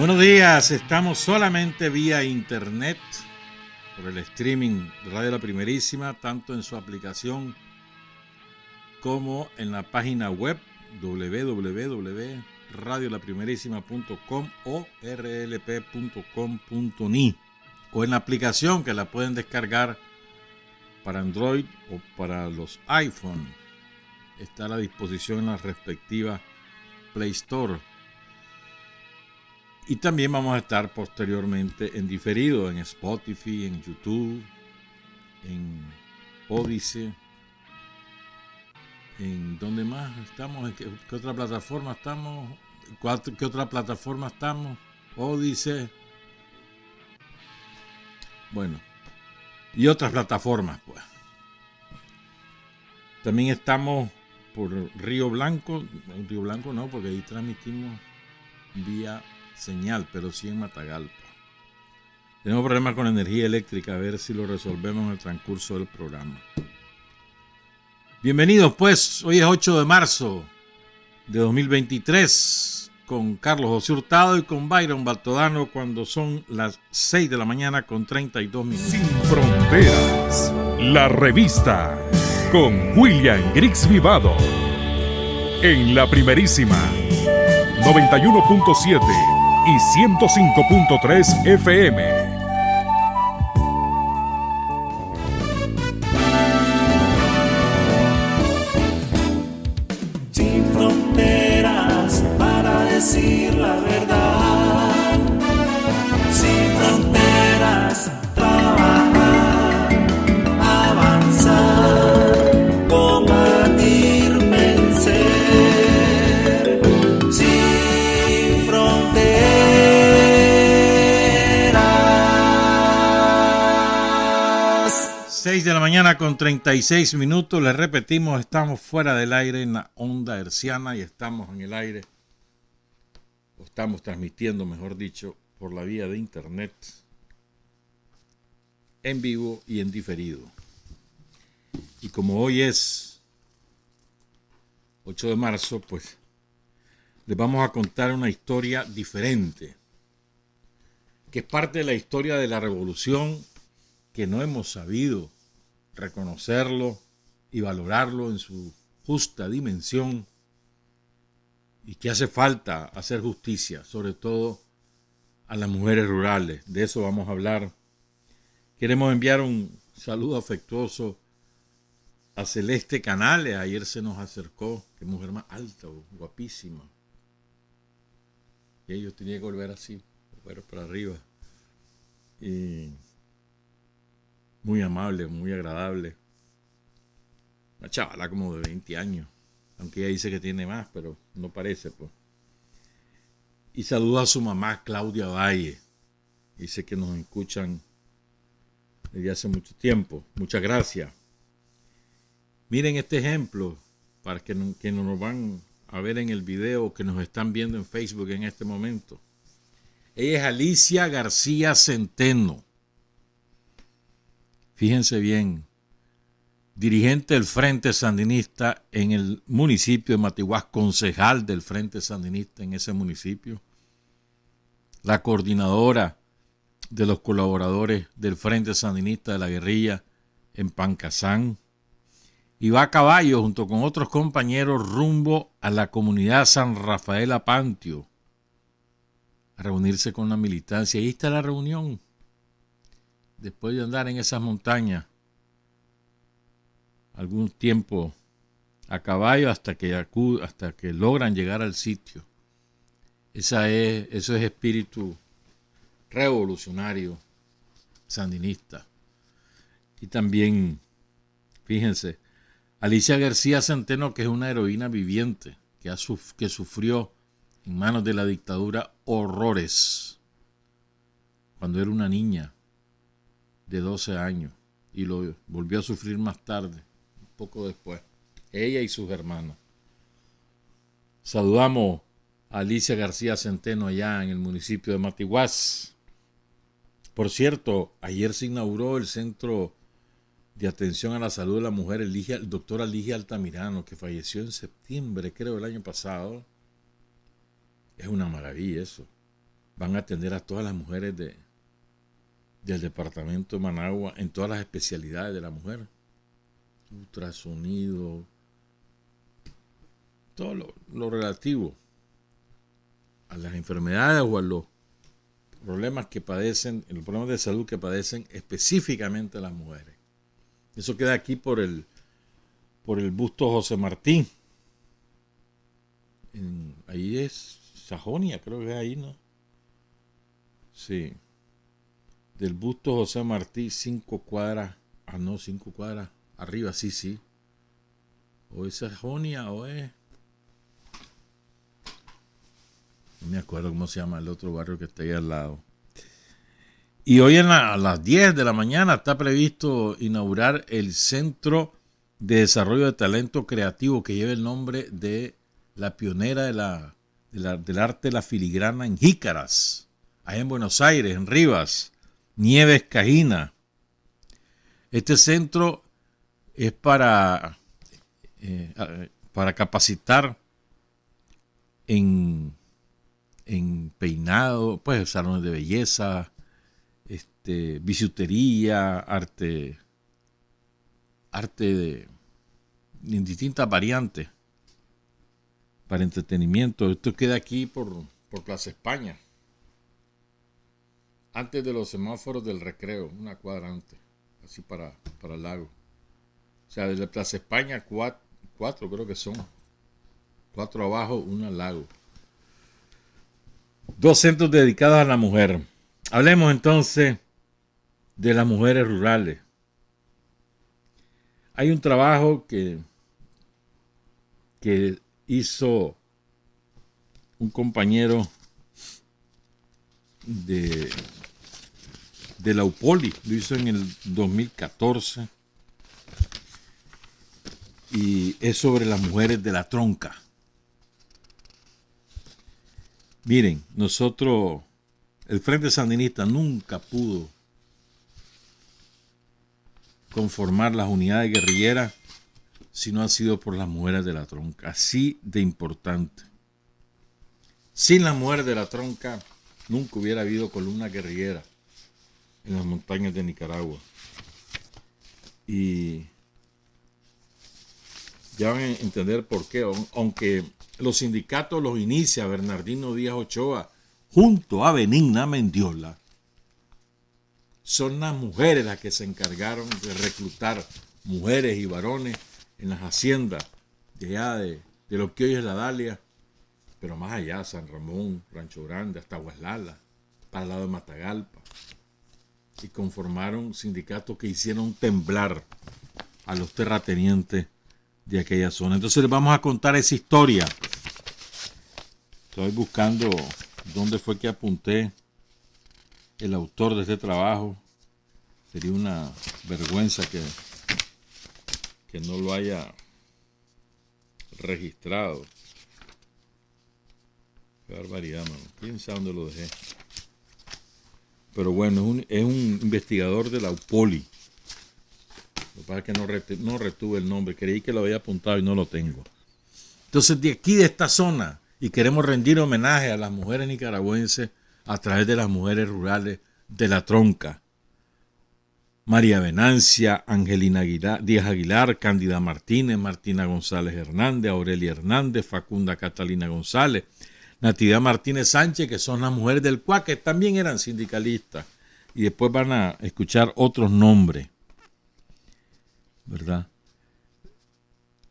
Buenos días, estamos solamente vía internet por el streaming de Radio La Primerísima, tanto en su aplicación como en la página web www.radiolaprimerisima.com o rlp.com.ni o en la aplicación que la pueden descargar para Android o para los iPhone. Está a la disposición en la respectiva Play Store. Y también vamos a estar posteriormente en diferido en Spotify, en YouTube, en Odyssey. ¿En dónde más estamos? ¿En qué otra plataforma estamos? ¿Qué otra plataforma estamos? Odyssey. Bueno, y otras plataformas, pues. También estamos por Río Blanco. Río Blanco no, porque ahí transmitimos vía señal, pero sí en Matagalpa. Tenemos problemas con energía eléctrica, a ver si lo resolvemos en el transcurso del programa. Bienvenidos pues, hoy es 8 de marzo de 2023 con Carlos José Hurtado y con Byron Baltodano cuando son las 6 de la mañana con 32 minutos. Sin Fronteras, la revista con William Griggs Vivado en La Primerísima 91.7 y 105.3 FM. Sin fronteras para decir la verdad. Sin fronteras, trabajar, avanzar, combatir, vencer. Sin fronteras. 6 de la mañana con 36 minutos, les repetimos, estamos fuera del aire en la onda herciana y estamos en el aire, o estamos transmitiendo, mejor dicho, por la vía de internet, en vivo y en diferido. Y como hoy es 8 de marzo, pues les vamos a contar una historia diferente, que es parte de la historia de la revolución, que no hemos sabido reconocerlo y valorarlo en su justa dimensión, y que hace falta hacer justicia, sobre todo a las mujeres rurales. De eso vamos a hablar. Queremos enviar un saludo afectuoso a Celeste Canales. Ayer se nos acercó, qué mujer más alta, guapísima. Y yo tenía que volver así, volver para arriba. Y muy amable, muy agradable. Una chavala como de 20 años. Aunque ella dice que tiene más, pero no parece, pues. Y saluda a su mamá, Claudia Valle. Dice que nos escuchan desde hace mucho tiempo. Muchas gracias. Miren este ejemplo, para que nos van a ver en el video, que nos están viendo en Facebook en este momento. Ella es Alicia García Centeno. Fíjense bien, dirigente del Frente Sandinista en el municipio de Matiguás, concejal del Frente Sandinista en ese municipio, la coordinadora de los colaboradores del Frente Sandinista de la Guerrilla en Pancasán, y va a caballo junto con otros compañeros rumbo a la comunidad San Rafael Apantio a reunirse con la militancia. Ahí está la reunión. Después de andar en esas montañas algún tiempo a caballo hasta que logran llegar al sitio. Eso es espíritu revolucionario sandinista. Y también, fíjense, Alicia García Centeno, que es una heroína viviente, que sufrió en manos de la dictadura horrores cuando era una niña de 12 años y lo volvió a sufrir más tarde, un poco después, ella y sus hermanos. Saludamos a Alicia García Centeno allá en el municipio de Matiguás. Por cierto, ayer se inauguró el Centro de Atención a la Salud de la Mujer, el doctor Ligia Altamirano, que falleció en septiembre, creo, del año pasado. Es una maravilla eso. van a atender a todas las mujeres del departamento de Managua en todas las especialidades de la mujer. Ultrasonido, todo lo relativo a las enfermedades o a los problemas que padecen, los problemas de salud que padecen específicamente las mujeres. Eso queda aquí por el busto José Martí. Ahí es Sajonia, creo que es ahí, ¿no? Sí. Del busto José Martí, 5 cuadras. 5 cuadras arriba, sí. O es Sajonia o es... No me acuerdo cómo se llama el otro barrio que está ahí al lado. Y hoy a las 10 de la mañana está previsto inaugurar el Centro de Desarrollo de Talento Creativo que lleva el nombre de la pionera del arte de la filigrana en Jícaras, allá en Buenos Aires, en Rivas, Nieves Cajina. Este centro es para capacitar en peinado, pues salones de belleza, bisutería, arte en distintas variantes para entretenimiento. Esto queda aquí por Plaza España, antes de los semáforos del Recreo, una cuadra antes, así para el lago. O sea, desde Plaza España, cuatro creo que son, 4 abajo, 1 al lago. 2 centros dedicados a la mujer. Hablemos entonces de las mujeres rurales. Hay un trabajo que hizo un compañero de la UPOLI, lo hizo en el 2014 y es sobre las mujeres de la tronca. Miren, nosotros, el Frente Sandinista nunca pudo conformar las unidades guerrilleras si no ha sido por las mujeres de la tronca, así de importante. Sin las mujeres de la tronca nunca hubiera habido columna guerrillera en las montañas de Nicaragua. Y ya van a entender por qué, aunque los sindicatos los inicia Bernardino Díaz Ochoa junto a Benigna Mendiola, son las mujeres las que se encargaron de reclutar mujeres y varones en las haciendas de allá de lo que hoy es la Dalia, pero más allá, San Ramón, Rancho Grande, hasta Hueslala, para el lado de Matagalpa, y conformaron sindicatos que hicieron temblar a los terratenientes de aquella zona. Entonces les vamos a contar esa historia. Estoy buscando dónde fue que apunté el autor de este trabajo. Sería una vergüenza que no lo haya registrado. Qué barbaridad, mano. ¿Quién sabe dónde lo dejé? Pero bueno, es un investigador de la UPOLI. Lo que pasa es que no retuve el nombre. Creí que lo había apuntado y no lo tengo. Entonces, de aquí, de esta zona, y queremos rendir homenaje a las mujeres nicaragüenses a través de las mujeres rurales de la tronca. María Venancia, Angelina Díaz Aguilar, Cándida Martínez, Martina González Hernández, Aurelia Hernández, Facunda Catalina González, Natividad Martínez Sánchez, que son las mujeres del CUAC, que también eran sindicalistas. Y después van a escuchar otros nombres, ¿verdad?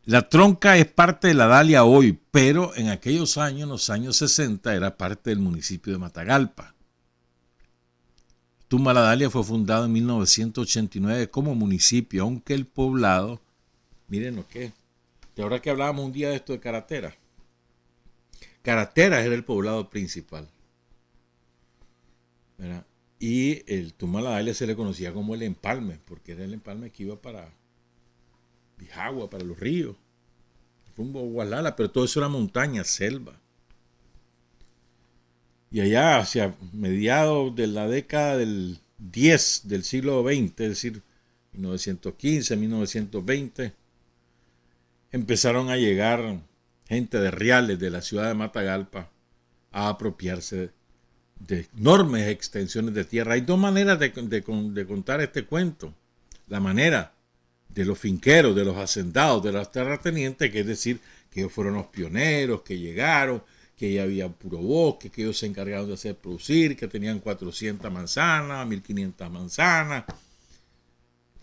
La tronca es parte de la Dalia hoy, pero en aquellos años, en los años 60, era parte del municipio de Matagalpa. Tumba la Dalia fue fundado en 1989 como municipio, aunque el poblado, miren lo que es, y ahora que hablábamos un día de esto de Carateras. Carateras era el poblado principal, ¿verdad? Y el Tumba la Dalia se le conocía como el empalme, porque era el empalme que iba para Bijagua, para los ríos, rumbo a Gualala, pero todo eso era montaña, selva. Y allá hacia mediados de la década del 10 del siglo XX, es decir, 1915, 1920, empezaron a llegar gente de Reales, de la ciudad de Matagalpa, a apropiarse de enormes extensiones de tierra. Hay dos maneras de contar este cuento. La manera de los finqueros, de los hacendados, de los terratenientes, que es decir, que ellos fueron los pioneros, que llegaron, que ya había puro bosque, que ellos se encargaron de hacer producir, que tenían 400 manzanas, 1500 manzanas,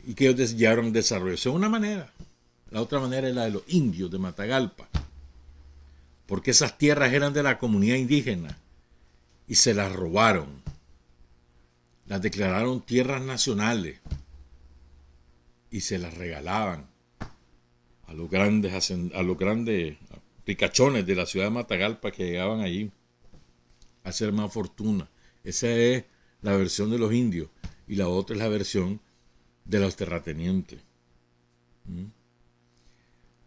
y que ellos llevaron desarrollo. Esa es una manera. La otra manera es la de los indios de Matagalpa, porque esas tierras eran de la comunidad indígena y se las robaron. Las declararon tierras nacionales y se las regalaban a los grandes ricachones de la ciudad de Matagalpa que llegaban allí a hacer más fortuna. Esa es la versión de los indios y la otra es la versión de los terratenientes.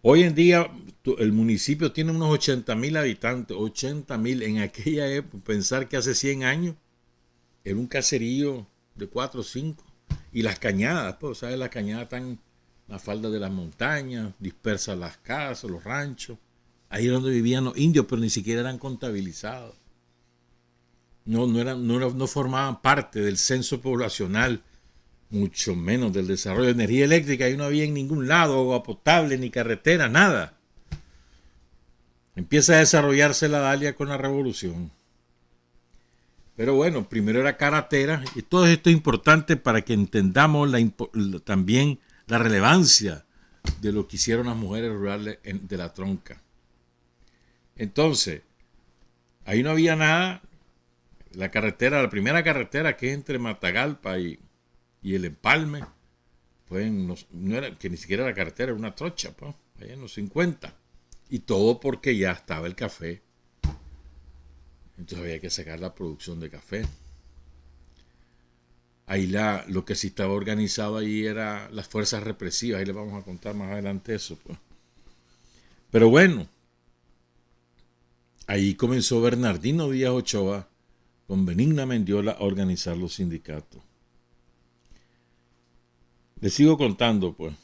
Hoy en día el municipio tiene unos 80,000 habitantes, 80,000. En aquella época, pensar que hace 100 años era un caserío de 4 o 5. Y las cañadas, pues, ¿sabes? Las cañadas están en la falda de las montañas, dispersas las casas, los ranchos. Ahí es donde vivían los indios, pero ni siquiera eran contabilizados. No formaban parte del censo poblacional, mucho menos del desarrollo de energía eléctrica. Ahí no había en ningún lado agua potable, ni carretera, nada. Empieza a desarrollarse la Dalia con la revolución. Pero bueno, primero era carretera, y todo esto es importante para que entendamos también la relevancia de lo que hicieron las mujeres rurales de la Tronca. Entonces, ahí no había nada. La primera carretera que es entre Matagalpa y el Empalme, no era, que ni siquiera era carretera, era una trocha, pues, allá en los 50. Y todo porque ya estaba el café. Entonces había que sacar la producción de café. Ahí lo que sí estaba organizado ahí era las fuerzas represivas. Ahí les vamos a contar más adelante eso, pues. Pero bueno, ahí comenzó Bernardino Díaz Ochoa con Benigna Mendiola a organizar los sindicatos. Les sigo contando, pues.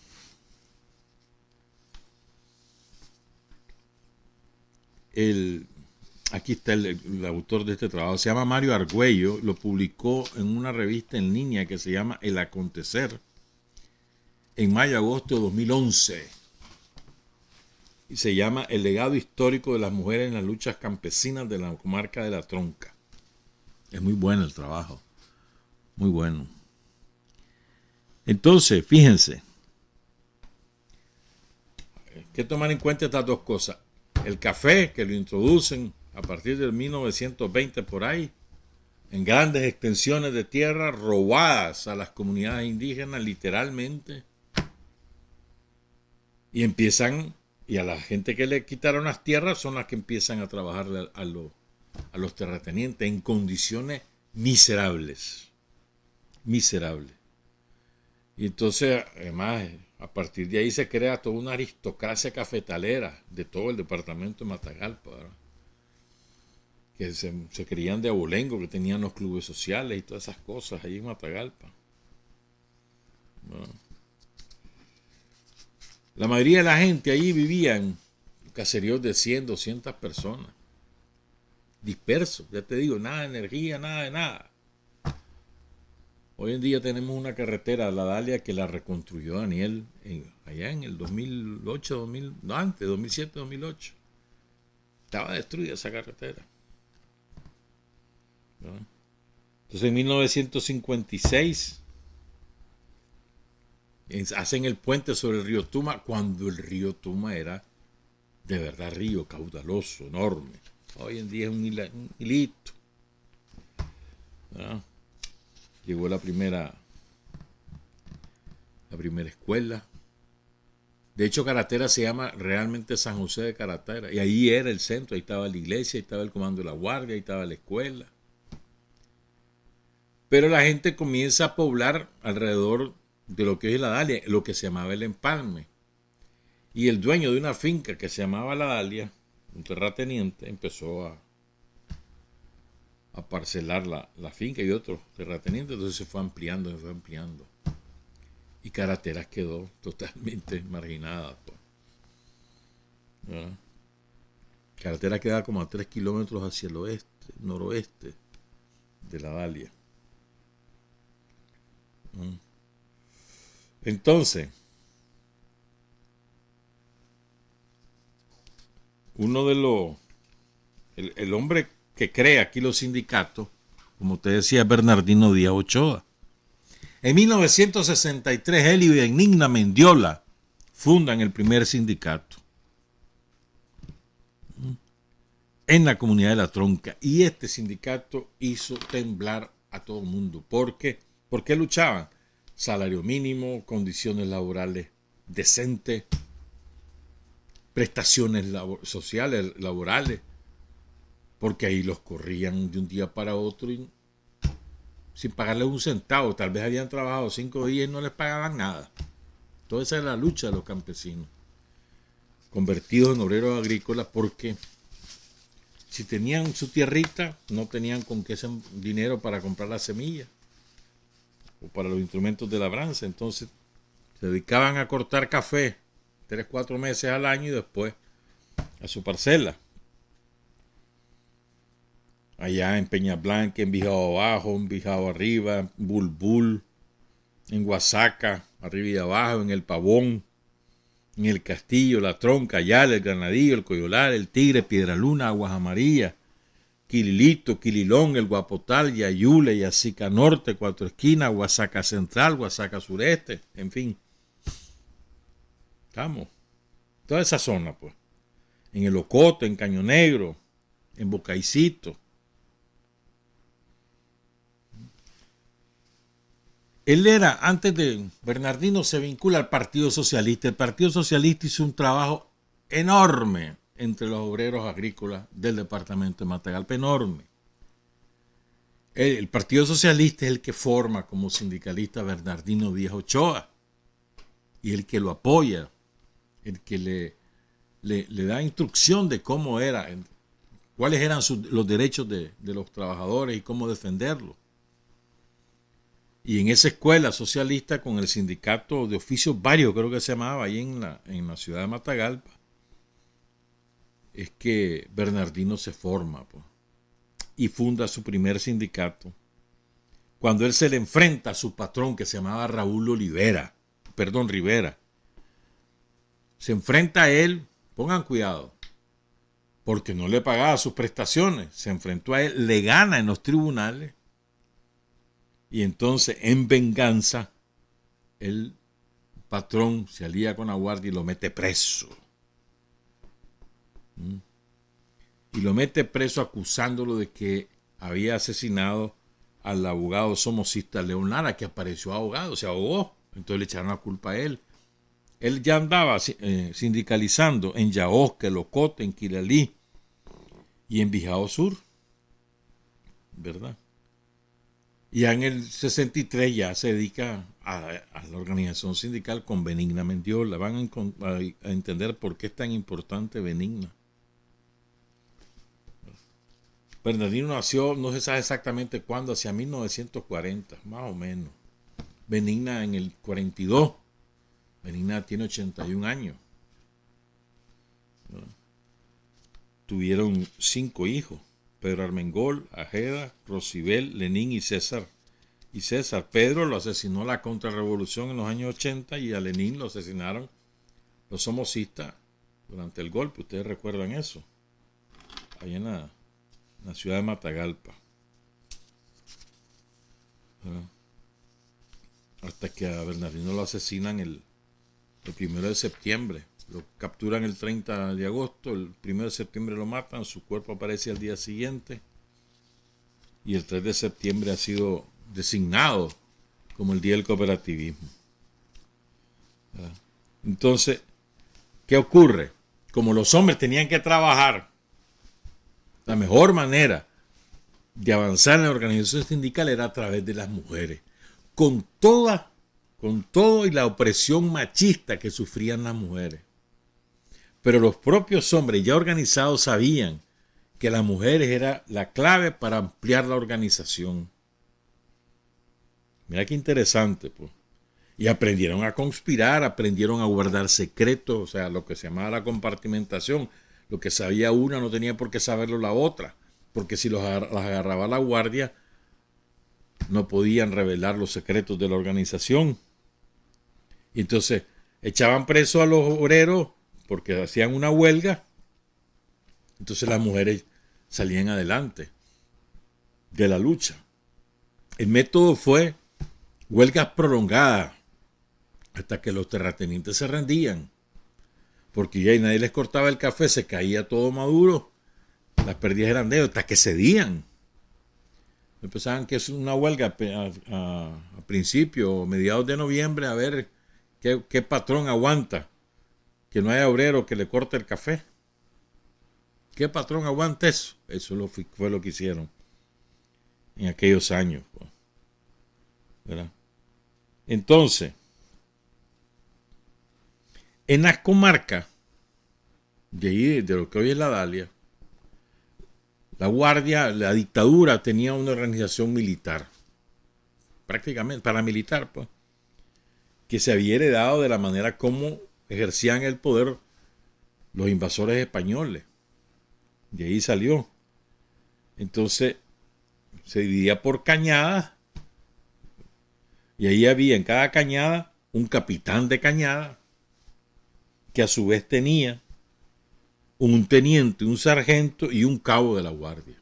Aquí está el autor de este trabajo. Se llama Mario Argüello. Lo publicó en una revista en línea que se llama El Acontecer en mayo-agosto de 2011. Y se llama El legado histórico de las mujeres en las luchas campesinas de la comarca de la Tronca. Es muy bueno el trabajo. Muy bueno. Entonces, fíjense. Hay que tomar en cuenta estas dos cosas. El café, que lo introducen a partir del 1920 por ahí, en grandes extensiones de tierra robadas a las comunidades indígenas literalmente, y a la gente que le quitaron las tierras son las que empiezan a trabajar a los terratenientes en condiciones miserables. Y entonces, además, a partir de ahí se crea toda una aristocracia cafetalera de todo el departamento de Matagalpa, ¿verdad? Que se creían de abolengo, que tenían los clubes sociales y todas esas cosas allí en Matagalpa. ¿No? La mayoría de la gente allí vivían en caseríos de 100, 200 personas. Dispersos, ya te digo, nada de energía, nada de nada. Hoy en día tenemos una carretera, la Dalia, que la reconstruyó Daniel allá en el 2008, 2007, 2008. Estaba destruida esa carretera. ¿No? Entonces en 1956 hacen el puente sobre el río Tuma, cuando el río Tuma era de verdad río caudaloso, enorme. Hoy en día es un hilito. ¿No? Llegó la primera escuela. De hecho, Carretera se llama realmente San José de Carretera. Y ahí era el centro, ahí estaba la iglesia, ahí estaba el comando de la guardia, ahí estaba la escuela. Pero la gente comienza a poblar alrededor de lo que es la Dalia, lo que se llamaba el Empalme. Y el dueño de una finca que se llamaba La Dalia, un terrateniente, empezó a parcelar la finca y otros terratenientes. Entonces se fue ampliando. Y Carreteras quedó totalmente marginada. ¿No? Carreteras queda como a 3 kilómetros hacia el noroeste de la Dalia. Entonces, uno de los, el hombre que crea aquí los sindicatos, como te decía, es Bernardino Díaz Ochoa. En 1963, él y Benigna Mendiola fundan el primer sindicato en la comunidad de La Tronca. Y este sindicato hizo temblar a todo el mundo. ¿Por qué? ¿Por qué luchaban? Salario mínimo, condiciones laborales decentes, prestaciones sociales, laborales, porque ahí los corrían de un día para otro y sin pagarles un centavo. Tal vez habían trabajado 5 días y no les pagaban nada. Toda esa era la lucha de los campesinos, convertidos en obreros agrícolas, porque si tenían su tierrita, no tenían con qué ese dinero para comprar la semilla o para los instrumentos de labranza. Entonces se dedicaban a cortar café 3-4 meses al año y después a su parcela. Allá en Peña Blanca, en Bijao Abajo, en Bijao Arriba, en Bulbul, en Guasaca, arriba y abajo, en El Pavón, en El Castillo, La Tronca, Ayala, El Granadillo, El Coyolar, El Tigre, Piedraluna, Aguas Amarillas, Quililito, Quililón, El Guapotal, Yayule, Yacica Norte, Cuatro Esquinas, Guasaca Central, Guasaca Sureste, en fin. Estamos. Toda esa zona, pues. En El Ocote, en Caño Negro, en Bocaicito. Él era, antes de Bernardino, se vincula al Partido Socialista. El Partido Socialista hizo un trabajo enorme entre los obreros agrícolas del departamento de Matagalpa, enorme. El Partido Socialista es el que forma como sindicalista a Bernardino Díaz Ochoa y el que lo apoya, el que le da instrucción de cómo era, cuáles eran los derechos de los trabajadores y cómo defenderlos. Y en esa escuela socialista con el sindicato de oficios varios, creo que se llamaba, ahí en la ciudad de Matagalpa, es que Bernardino se forma, pues, y funda su primer sindicato. Cuando él se le enfrenta a su patrón, que se llamaba Rivera. Se enfrenta a él, pongan cuidado, porque no le pagaba sus prestaciones. Se enfrentó a él, le gana en los tribunales. Y entonces, en venganza, el patrón se alía con la guardia y lo mete preso. Y lo mete preso acusándolo de que había asesinado al abogado somocista León Lara, que apareció ahogado, se ahogó. Entonces le echaron la culpa a él. Él ya andaba sindicalizando en Yaosca, en Locote, en Quilalí y en Bijao Sur, ¿verdad? Y ya en el 63 ya se dedica a la organización sindical con Benigna Mendiola. Van a entender por qué es tan importante Benigna. Bernardino nació, no se sabe exactamente cuándo, hacia 1940, más o menos. Benigna en el 42. Benigna tiene 81 años. Tuvieron 5 hijos. Pedro Armengol, Ajeda, Rosibel, Lenín y César. Y César, Pedro lo asesinó la contrarrevolución en los años 80 y a Lenín lo asesinaron los somocistas durante el golpe. Ustedes recuerdan eso. Ahí en la ciudad de Matagalpa. Hasta que a Bernardino lo asesinan el 1 de septiembre. Lo capturan el 30 de agosto, el 1 de septiembre lo matan, su cuerpo aparece al día siguiente y el 3 de septiembre ha sido designado como el Día del Cooperativismo. Entonces, ¿qué ocurre? Como los hombres tenían que trabajar, la mejor manera de avanzar en la organización sindical era a través de las mujeres, con todo y la opresión machista que sufrían las mujeres. Pero los propios hombres ya organizados sabían que las mujeres era la clave para ampliar la organización. Mira qué interesante, pues. Y aprendieron a conspirar, aprendieron a guardar secretos, o sea, lo que se llamaba la compartimentación. Lo que sabía una no tenía por qué saberlo la otra, porque si las agarraba la guardia, no podían revelar los secretos de la organización. Y entonces echaban preso a los obreros porque hacían una huelga. Entonces las mujeres salían adelante de la lucha. El método fue huelgas prolongadas hasta que los terratenientes se rendían. Porque ya nadie les cortaba el café, se caía todo maduro. Las pérdidas eran de ellos hasta que cedían. Pensaban que es una huelga a principios o mediados de noviembre, a ver qué patrón aguanta que no haya obrero que le corte el café. ¿Qué patrón aguanta eso? Eso fue lo que hicieron en aquellos años, ¿verdad? Entonces, en las comarcas de ahí, de lo que hoy es la Dalia, la guardia, la dictadura tenía una organización militar, prácticamente paramilitar, pues, que se había heredado de la manera como ejercían el poder los invasores españoles. De ahí salió. Entonces, se dividía por cañadas, y ahí había en cada cañada un capitán de cañada, que a su vez tenía un teniente, un sargento y un cabo de la guardia.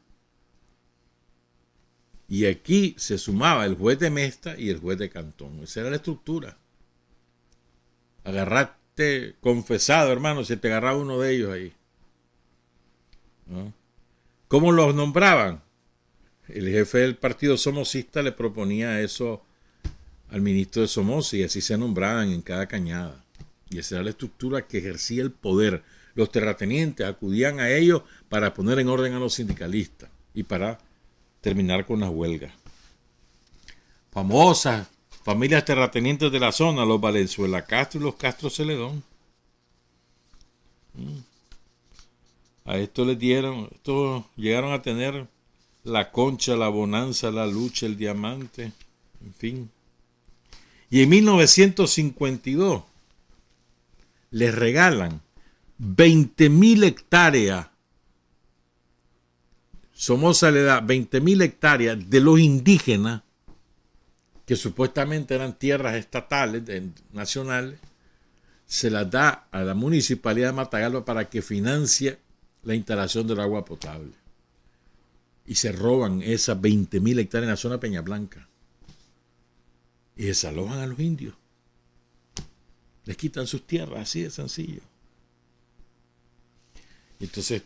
Y aquí se sumaba el juez de mesta y el juez de cantón. Esa era la estructura. Agarraste confesado, hermano, si te agarraba uno de ellos ahí. ¿No? ¿Cómo los nombraban? El jefe del partido somocista le proponía eso al ministro de Somoza y así se nombraban en cada cañada. Y esa era la estructura que ejercía el poder. Los terratenientes acudían a ellos para poner en orden a los sindicalistas y para terminar con las huelgas. Famosas familias terratenientes de la zona, los Valenzuela Castro y los Castro Celedón. A esto les dieron, estos llegaron a tener la Concha, la Bonanza, la Lucha, el Diamante, en fin. Y en 1952 les regalan 20.000 hectáreas. Somoza le da 20.000 hectáreas de los indígenas, que supuestamente eran tierras estatales, nacionales, se las da a la municipalidad de Matagalpa para que financie la instalación del agua potable. Y se roban esas 20.000 hectáreas en la zona de Peña Blanca. Y desalojan a los indios. Les quitan sus tierras, así de sencillo. Y entonces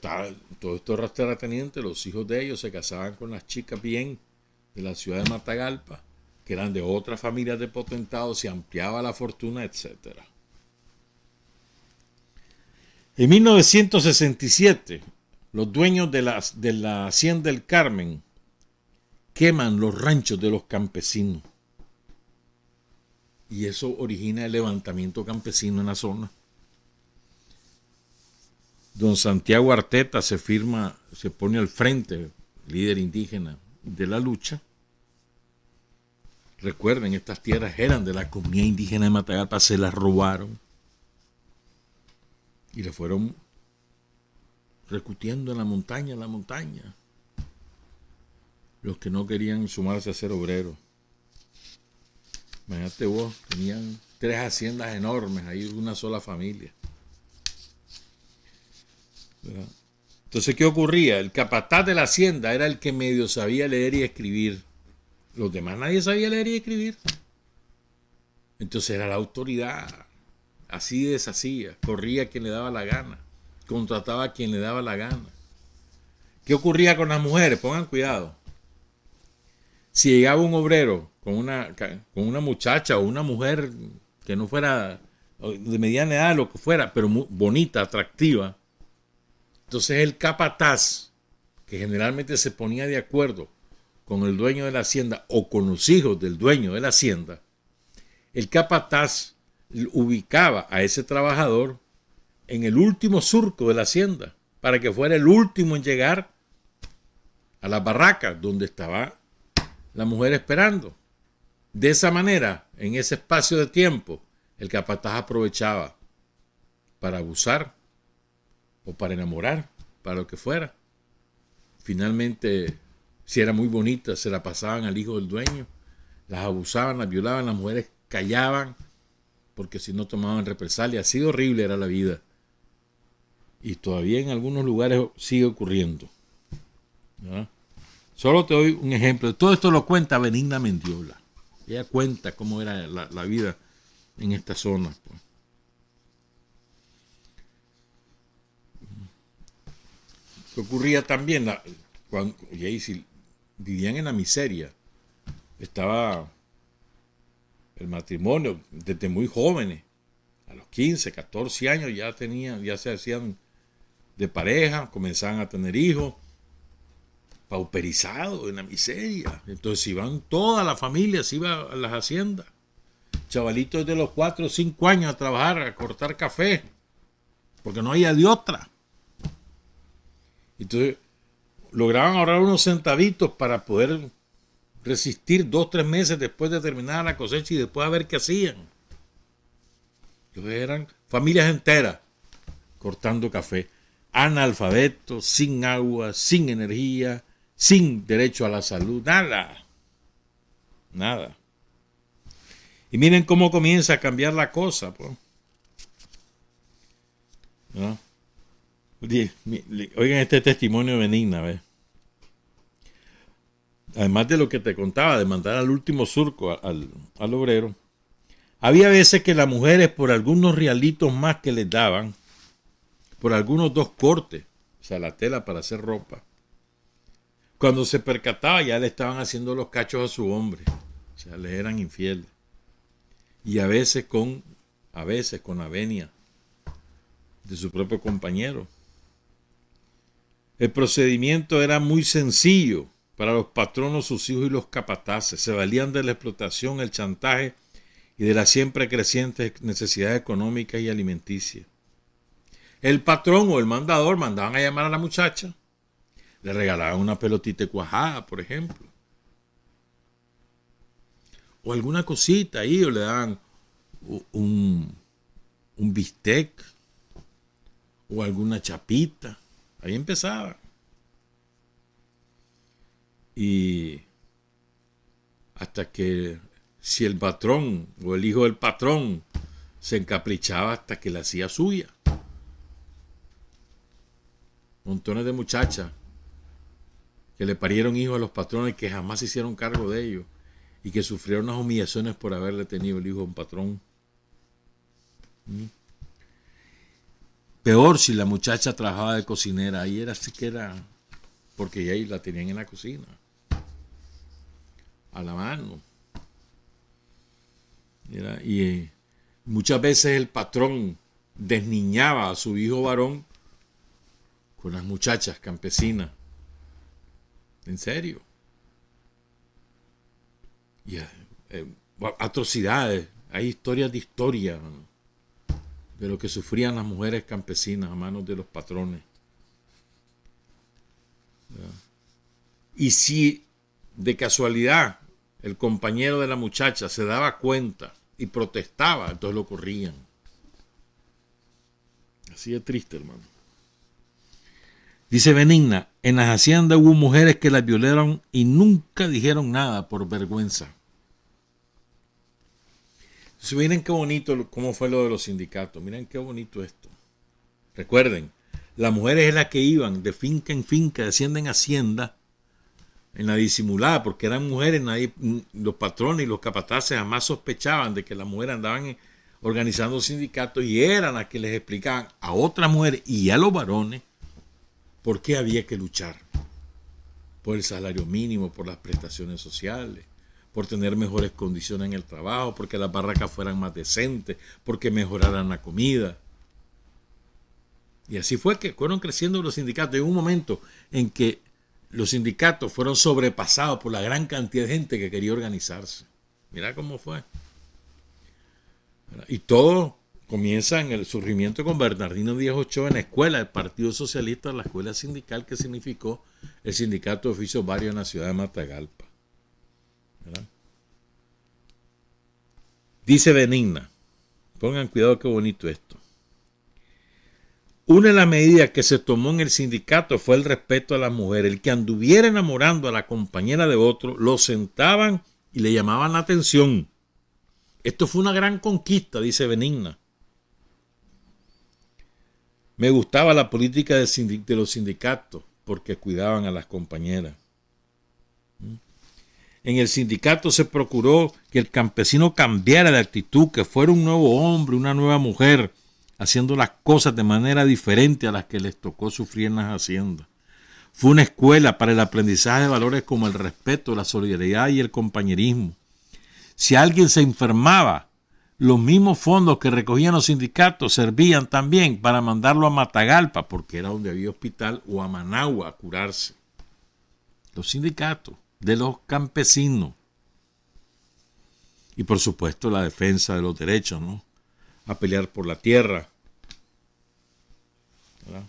todos estos terratenientes, los hijos de ellos se casaban con las chicas bien de la ciudad de Matagalpa, que eran de otras familias de potentados, se ampliaba la fortuna, etc. En 1967, los dueños de la Hacienda del Carmen queman los ranchos de los campesinos. Y eso origina el levantamiento campesino en la zona. Don Santiago Arteta se pone al frente, líder indígena de la lucha. Recuerden, estas tierras eran de la comunidad indígena de Matagalpa, se las robaron y le fueron recutiendo en la montaña, los que no querían sumarse a ser obreros. Imagínate vos, tenían 3 haciendas enormes, ahí una sola familia. ¿Verdad? Entonces, ¿qué ocurría? El capataz de la hacienda era el que medio sabía leer y escribir. Los demás nadie sabía leer y escribir. Entonces era la autoridad. Así deshacía. Corría a quien le daba la gana. Contrataba a quien le daba la gana. ¿Qué ocurría con las mujeres? Pongan cuidado. Si llegaba un obrero con una muchacha o una mujer que no fuera de mediana edad, lo que fuera, pero muy bonita, atractiva, entonces el capataz, que generalmente se ponía de acuerdo con el dueño de la hacienda o con los hijos del dueño de la hacienda, el capataz ubicaba a ese trabajador en el último surco de la hacienda para que fuera el último en llegar a la barraca donde estaba la mujer esperando. De esa manera, en ese espacio de tiempo, el capataz aprovechaba para abusar o para enamorar, para lo que fuera. Finalmente Si era muy bonita, se la pasaban al hijo del dueño, las abusaban, las violaban, las mujeres callaban, porque si no tomaban represalia. Así de horrible era la vida. Y todavía en algunos lugares sigue ocurriendo. ¿No? Solo te doy un ejemplo. Todo esto lo cuenta Benigna Mendiola. Ella cuenta cómo era la vida en esta zona. Pues. ¿Qué ocurría también? Cuando vivían en la miseria. Estaba el matrimonio desde muy jóvenes. A los 15, 14 años ya se hacían de pareja, comenzaban a tener hijos, pauperizados en la miseria. Entonces iban toda la familia, se iba a las haciendas. Chavalitos de los 4 o 5 años a trabajar, a cortar café, porque no había de otra. Entonces lograban ahorrar unos centavitos para poder resistir 2 o 3 meses después de terminar la cosecha y después a ver qué hacían. Entonces eran familias enteras cortando café, analfabetos, sin agua, sin energía, sin derecho a la salud, nada. Y miren cómo comienza a cambiar la cosa, pues. ¿No? Oigan este testimonio de Benigna, ¿ves? Además de lo que te contaba, de mandar al último surco al obrero, había veces que las mujeres, por algunos realitos más que les daban, por algunos 2 cortes, o sea, la tela para hacer ropa, cuando se percataba ya le estaban haciendo los cachos a su hombre, o sea, les eran infieles. Y a veces con la venia de su propio compañero. El procedimiento era muy sencillo para los patronos, sus hijos y los capataces. Se valían de la explotación, el chantaje y de las siempre crecientes necesidades económicas y alimenticias. El patrón o el mandador mandaban a llamar a la muchacha, le regalaban una pelotita de cuajada, por ejemplo, o alguna cosita ahí, o le daban un bistec o alguna chapita. Ahí empezaba. Y hasta que si el patrón o el hijo del patrón se encaprichaba, hasta que la hacía suya. Montones de muchachas que le parieron hijos a los patrones que jamás se hicieron cargo de ellos y que sufrieron unas humillaciones por haberle tenido el hijo a un patrón. Peor si la muchacha trabajaba de cocinera, ahí era así que era, porque ahí la tenían en la cocina, a la mano. Y muchas veces el patrón desniñaba a su hijo varón con las muchachas campesinas. En serio. Y atrocidades, hay historias de historia, ¿no?, de lo que sufrían las mujeres campesinas a manos de los patrones. Y si de casualidad el compañero de la muchacha se daba cuenta y protestaba, entonces lo corrían. Así de triste, hermano. Dice Benigna, en las haciendas hubo mujeres que las violaron y nunca dijeron nada por vergüenza. Entonces, miren qué bonito cómo fue lo de los sindicatos. Miren qué bonito esto. Recuerden, las mujeres es las que iban de finca en finca, de hacienda en hacienda, en la disimulada, porque eran mujeres, los patrones y los capataces jamás sospechaban de que las mujeres andaban organizando sindicatos y eran las que les explicaban a otras mujeres y a los varones por qué había que luchar. Por el salario mínimo, por las prestaciones sociales, por tener mejores condiciones en el trabajo, porque las barracas fueran más decentes, porque mejoraran la comida. Y así fue que fueron creciendo los sindicatos. En un momento en que los sindicatos fueron sobrepasados por la gran cantidad de gente que quería organizarse. Mira cómo fue. Y todo comienza en el surgimiento con Bernardino Díaz Ochoa en la escuela del Partido Socialista, la escuela sindical que significó el Sindicato de Oficios Varios en la ciudad de Matagalpa. ¿Verdad? Dice Benigna, pongan cuidado qué bonito esto. Una de las medidas que se tomó en el sindicato fue el respeto a las mujeres. El que anduviera enamorando a la compañera de otro, lo sentaban y le llamaban la atención. Esto fue una gran conquista, dice Benigna. Me gustaba la política de los sindicatos porque cuidaban a las compañeras. En el sindicato se procuró que el campesino cambiara de actitud, que fuera un nuevo hombre, una nueva mujer, haciendo las cosas de manera diferente a las que les tocó sufrir en las haciendas. Fue una escuela para el aprendizaje de valores como el respeto, la solidaridad y el compañerismo. Si alguien se enfermaba, los mismos fondos que recogían los sindicatos servían también para mandarlo a Matagalpa, porque era donde había hospital, o a Managua a curarse. Los sindicatos de los campesinos. Y por supuesto la defensa de los derechos, ¿no? A pelear por la tierra. ¿Verdad?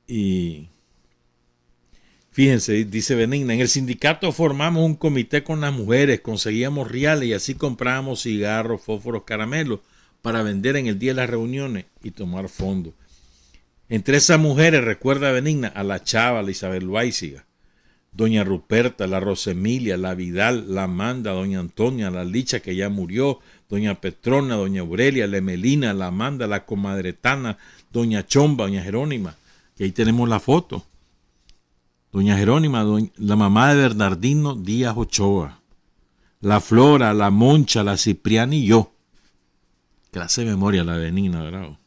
Y fíjense, dice Benigna, en el sindicato formamos un comité con las mujeres, conseguíamos reales y así comprábamos cigarros, fósforos, caramelos para vender en el día de las reuniones y tomar fondos. Entre esas mujeres, recuerda Benigna, a la Chava, la Isabel Loaiziga, doña Ruperta, la Rosemilia, la Vidal, la Amanda, doña Antonia, la Licha que ya murió, doña Petrona, doña Aurelia, la Emelina, la Amanda, la comadretana, doña Chomba, doña Jerónima, que ahí tenemos la foto. Doña Jerónima, la mamá de Bernardino Díaz Ochoa, la Flora, la Moncha, la Cipriana y yo. Clase de memoria la Benigna, ¿verdad?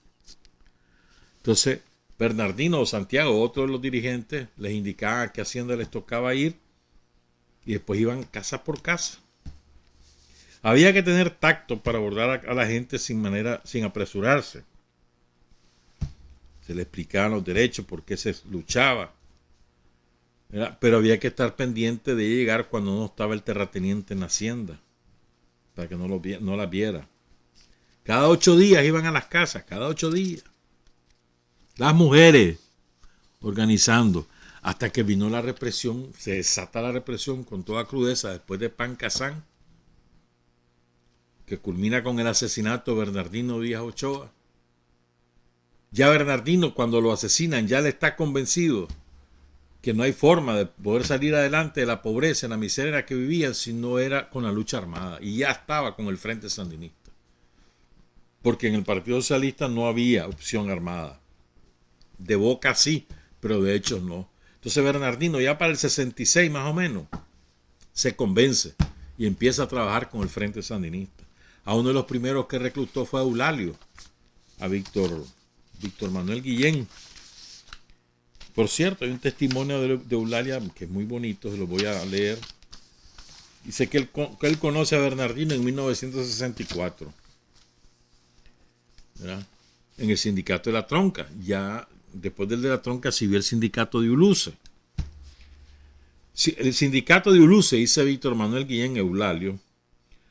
Entonces, Bernardino o Santiago, otro de los dirigentes, les indicaba a qué hacienda les tocaba ir y después iban casa por casa. Había que tener tacto para abordar a la gente sin apresurarse. Se le explicaban los derechos, por qué se luchaba. ¿Verdad? Pero había que estar pendiente de llegar cuando no estaba el terrateniente en la hacienda, para que no la viera. Cada 8 días iban a las casas, cada 8 días. Las mujeres organizando, hasta que vino la represión, se desata la represión con toda crudeza después de Pancasán, que culmina con el asesinato de Bernardino Díaz Ochoa. Ya Bernardino, cuando lo asesinan, ya le está convencido que no hay forma de poder salir adelante de la pobreza, en la miseria en la que vivían, si no era con la lucha armada. Y ya estaba con el Frente Sandinista. Porque en el Partido Socialista no había opción armada. De boca sí, pero de hecho no. Entonces Bernardino ya para el 66 más o menos se convence y empieza a trabajar con el Frente Sandinista. A uno de los primeros que reclutó fue a Eulalio, a Víctor Manuel Guillén. Por cierto, hay un testimonio de Eulalia que es muy bonito, se lo voy a leer. Dice que él conoce a Bernardino en 1964, ¿verdad? En el sindicato de la Tronca. Ya después del de la Tronca se vio el sindicato de Uluce. El sindicato de Uluce, dice Víctor Manuel Guillén Eulalio,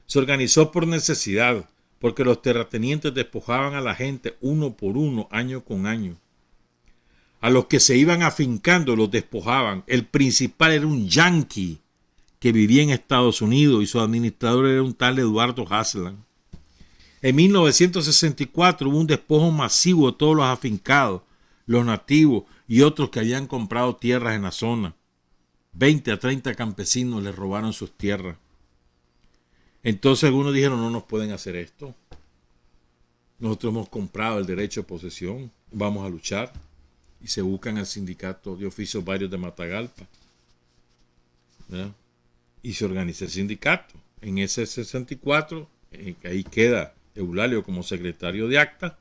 se organizó por necesidad, porque los terratenientes despojaban a la gente uno por uno, año con año. A los que se iban afincando los despojaban. El principal era un yanqui que vivía en Estados Unidos y su administrador era un tal Eduardo Haslam. En 1964 hubo un despojo masivo de todos los afincados, los nativos y otros que habían comprado tierras en la zona. 20 a 30 campesinos les robaron sus tierras. Entonces algunos dijeron, no nos pueden hacer esto. Nosotros hemos comprado el derecho de posesión, vamos a luchar. Y se buscan al sindicato de oficios varios de Matagalpa, ¿verdad? Y se organiza el sindicato. En ese 64, ahí queda Eulalio como secretario de acta.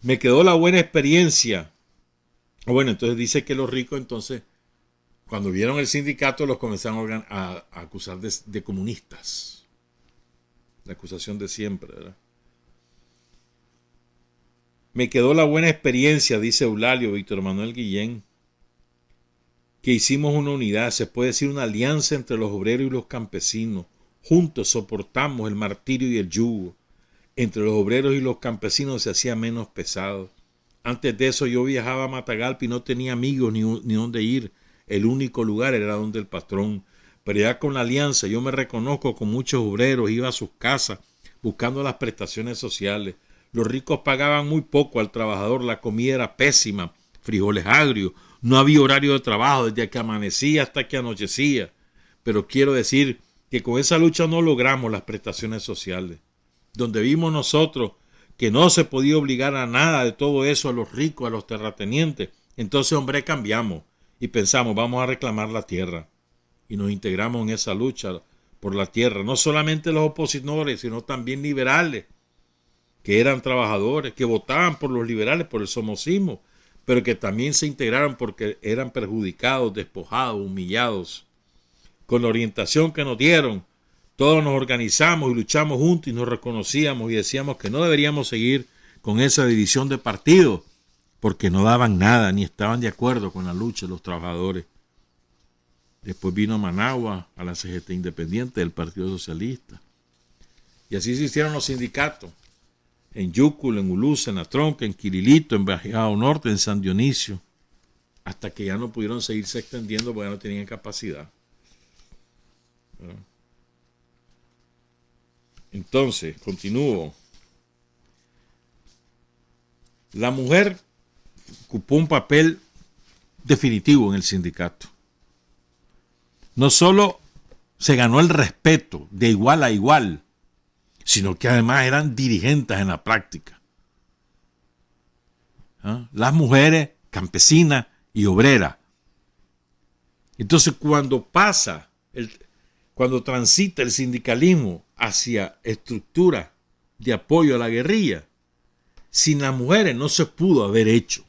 Me quedó la buena experiencia. Bueno, entonces dice que los ricos, entonces, cuando vieron el sindicato, los comenzaron a acusar de comunistas. La acusación de siempre, ¿verdad? Me quedó la buena experiencia, dice Eulalio, Víctor Manuel Guillén, que hicimos una unidad, se puede decir una alianza entre los obreros y los campesinos. Juntos soportamos el martirio y el yugo. Entre los obreros y los campesinos se hacía menos pesado. Antes de eso yo viajaba a Matagalpa y no tenía amigos ni dónde ir. El único lugar era donde el patrón. Pero ya con la alianza yo me reconozco con muchos obreros, iba a sus casas buscando las prestaciones sociales. Los ricos pagaban muy poco al trabajador, la comida era pésima, frijoles agrios, no había horario de trabajo desde que amanecía hasta que anochecía. Pero quiero decir que con esa lucha no logramos las prestaciones sociales. Donde vimos nosotros que no se podía obligar a nada de todo eso a los ricos, a los terratenientes, entonces, hombre, cambiamos y pensamos, vamos a reclamar la tierra. Y nos integramos en esa lucha por la tierra. No solamente los opositores, sino también liberales, que eran trabajadores, que votaban por los liberales, por el somocismo, pero que también se integraron porque eran perjudicados, despojados, humillados. Con la orientación que nos dieron, todos nos organizamos y luchamos juntos y nos reconocíamos y decíamos que no deberíamos seguir con esa división de partidos porque no daban nada ni estaban de acuerdo con la lucha de los trabajadores. Después vino a Managua, a la CGT Independiente del Partido Socialista. Y así se hicieron los sindicatos. En Yúculo, en Uluza, en La Tronca, en Quirilito, en Bajado Norte, en San Dionisio. Hasta que ya no pudieron seguirse extendiendo porque ya no tenían capacidad. Entonces, continúo. La mujer ocupó un papel definitivo en el sindicato. No solo se ganó el respeto de igual a igual, sino que además eran dirigentes en la práctica. Las mujeres campesinas y obreras. Entonces, cuando transita el sindicalismo hacia estructuras de apoyo a la guerrilla, sin las mujeres no se pudo haber hecho.